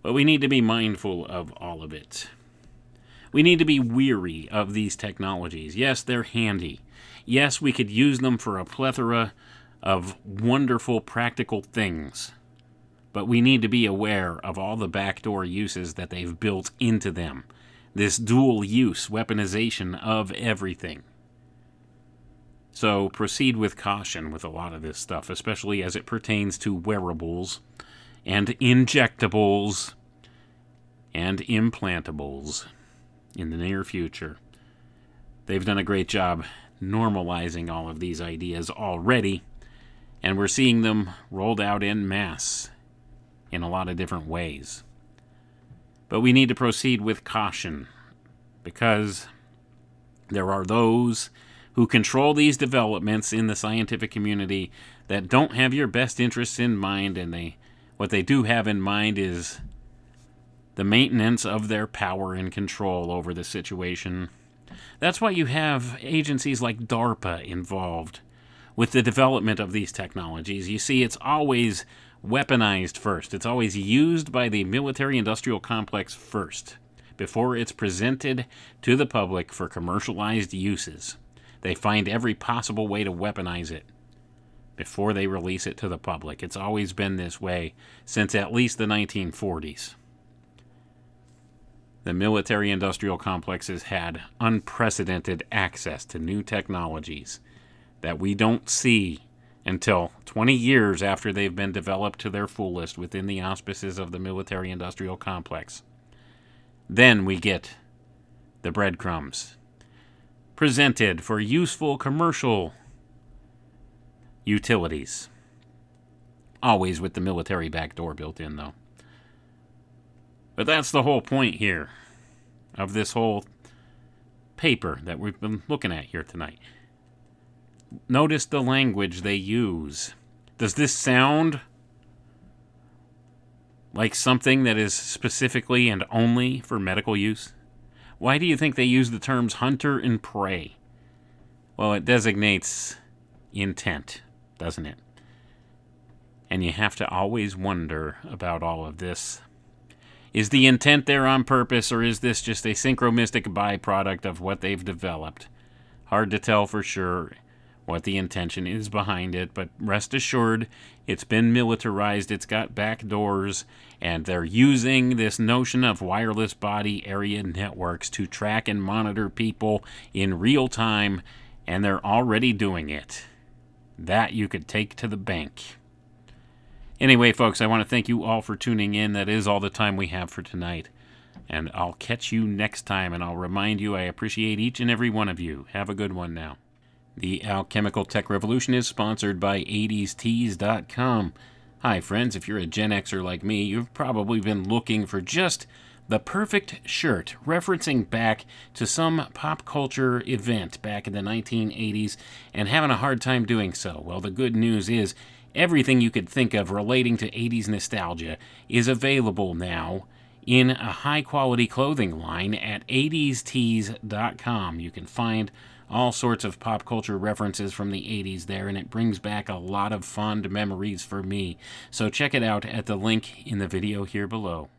But we need to be mindful of all of it. We need to be weary of these technologies. Yes, they're handy. Yes, we could use them for a plethora of wonderful practical things. But we need to be aware of all the backdoor uses that they've built into them. This dual-use weaponization of everything. So proceed with caution with a lot of this stuff, especially as it pertains to wearables and injectables and implantables in the near future. They've done a great job normalizing all of these ideas already, and we're seeing them rolled out en masse in a lot of different ways. But we need to proceed with caution, because there are those who control these developments in the scientific community that don't have your best interests in mind, and what they do have in mind is the maintenance of their power and control over the situation. That's why you have agencies like DARPA involved with the development of these technologies. You see, it's always weaponized first. It's always used by the military-industrial complex first, before it's presented to the public for commercialized uses. They find every possible way to weaponize it before they release it to the public. It's always been this way since at least the 1940s. The military-industrial complex has had unprecedented access to new technologies that we don't see until 20 years after they've been developed to their fullest within the auspices of the military-industrial complex. Then we get the breadcrumbs presented for useful commercial utilities. Always with the military backdoor built in, though. But that's the whole point here of this whole paper that we've been looking at here tonight. Notice the language they use. Does this sound like something that is specifically and only for medical use? Why do you think they use the terms hunter and prey? Well, it designates intent, doesn't it? And you have to always wonder about all of this. Is the intent there on purpose, or is this just a synchromistic byproduct of what they've developed? Hard to tell for sure what the intention is behind it, but rest assured, it's been militarized, it's got back doors, and they're using this notion of wireless body area networks to track and monitor people in real time, and they're already doing it. That you could take to the bank. Anyway, folks, I want to thank you all for tuning in. That is all the time we have for tonight. And I'll catch you next time, and I'll remind you I appreciate each and every one of you. Have a good one now. The Alchemical Tech Revolution is sponsored by 80stees.com. Hi, friends. If you're a Gen Xer like me, you've probably been looking for just the perfect shirt, referencing back to some pop culture event back in the 1980s and having a hard time doing so. Well, the good news is everything you could think of relating to 80s nostalgia is available now in a high-quality clothing line at 80stees.com. You can find all sorts of pop culture references from the 80s there, and it brings back a lot of fond memories for me. So check it out at the link in the video here below.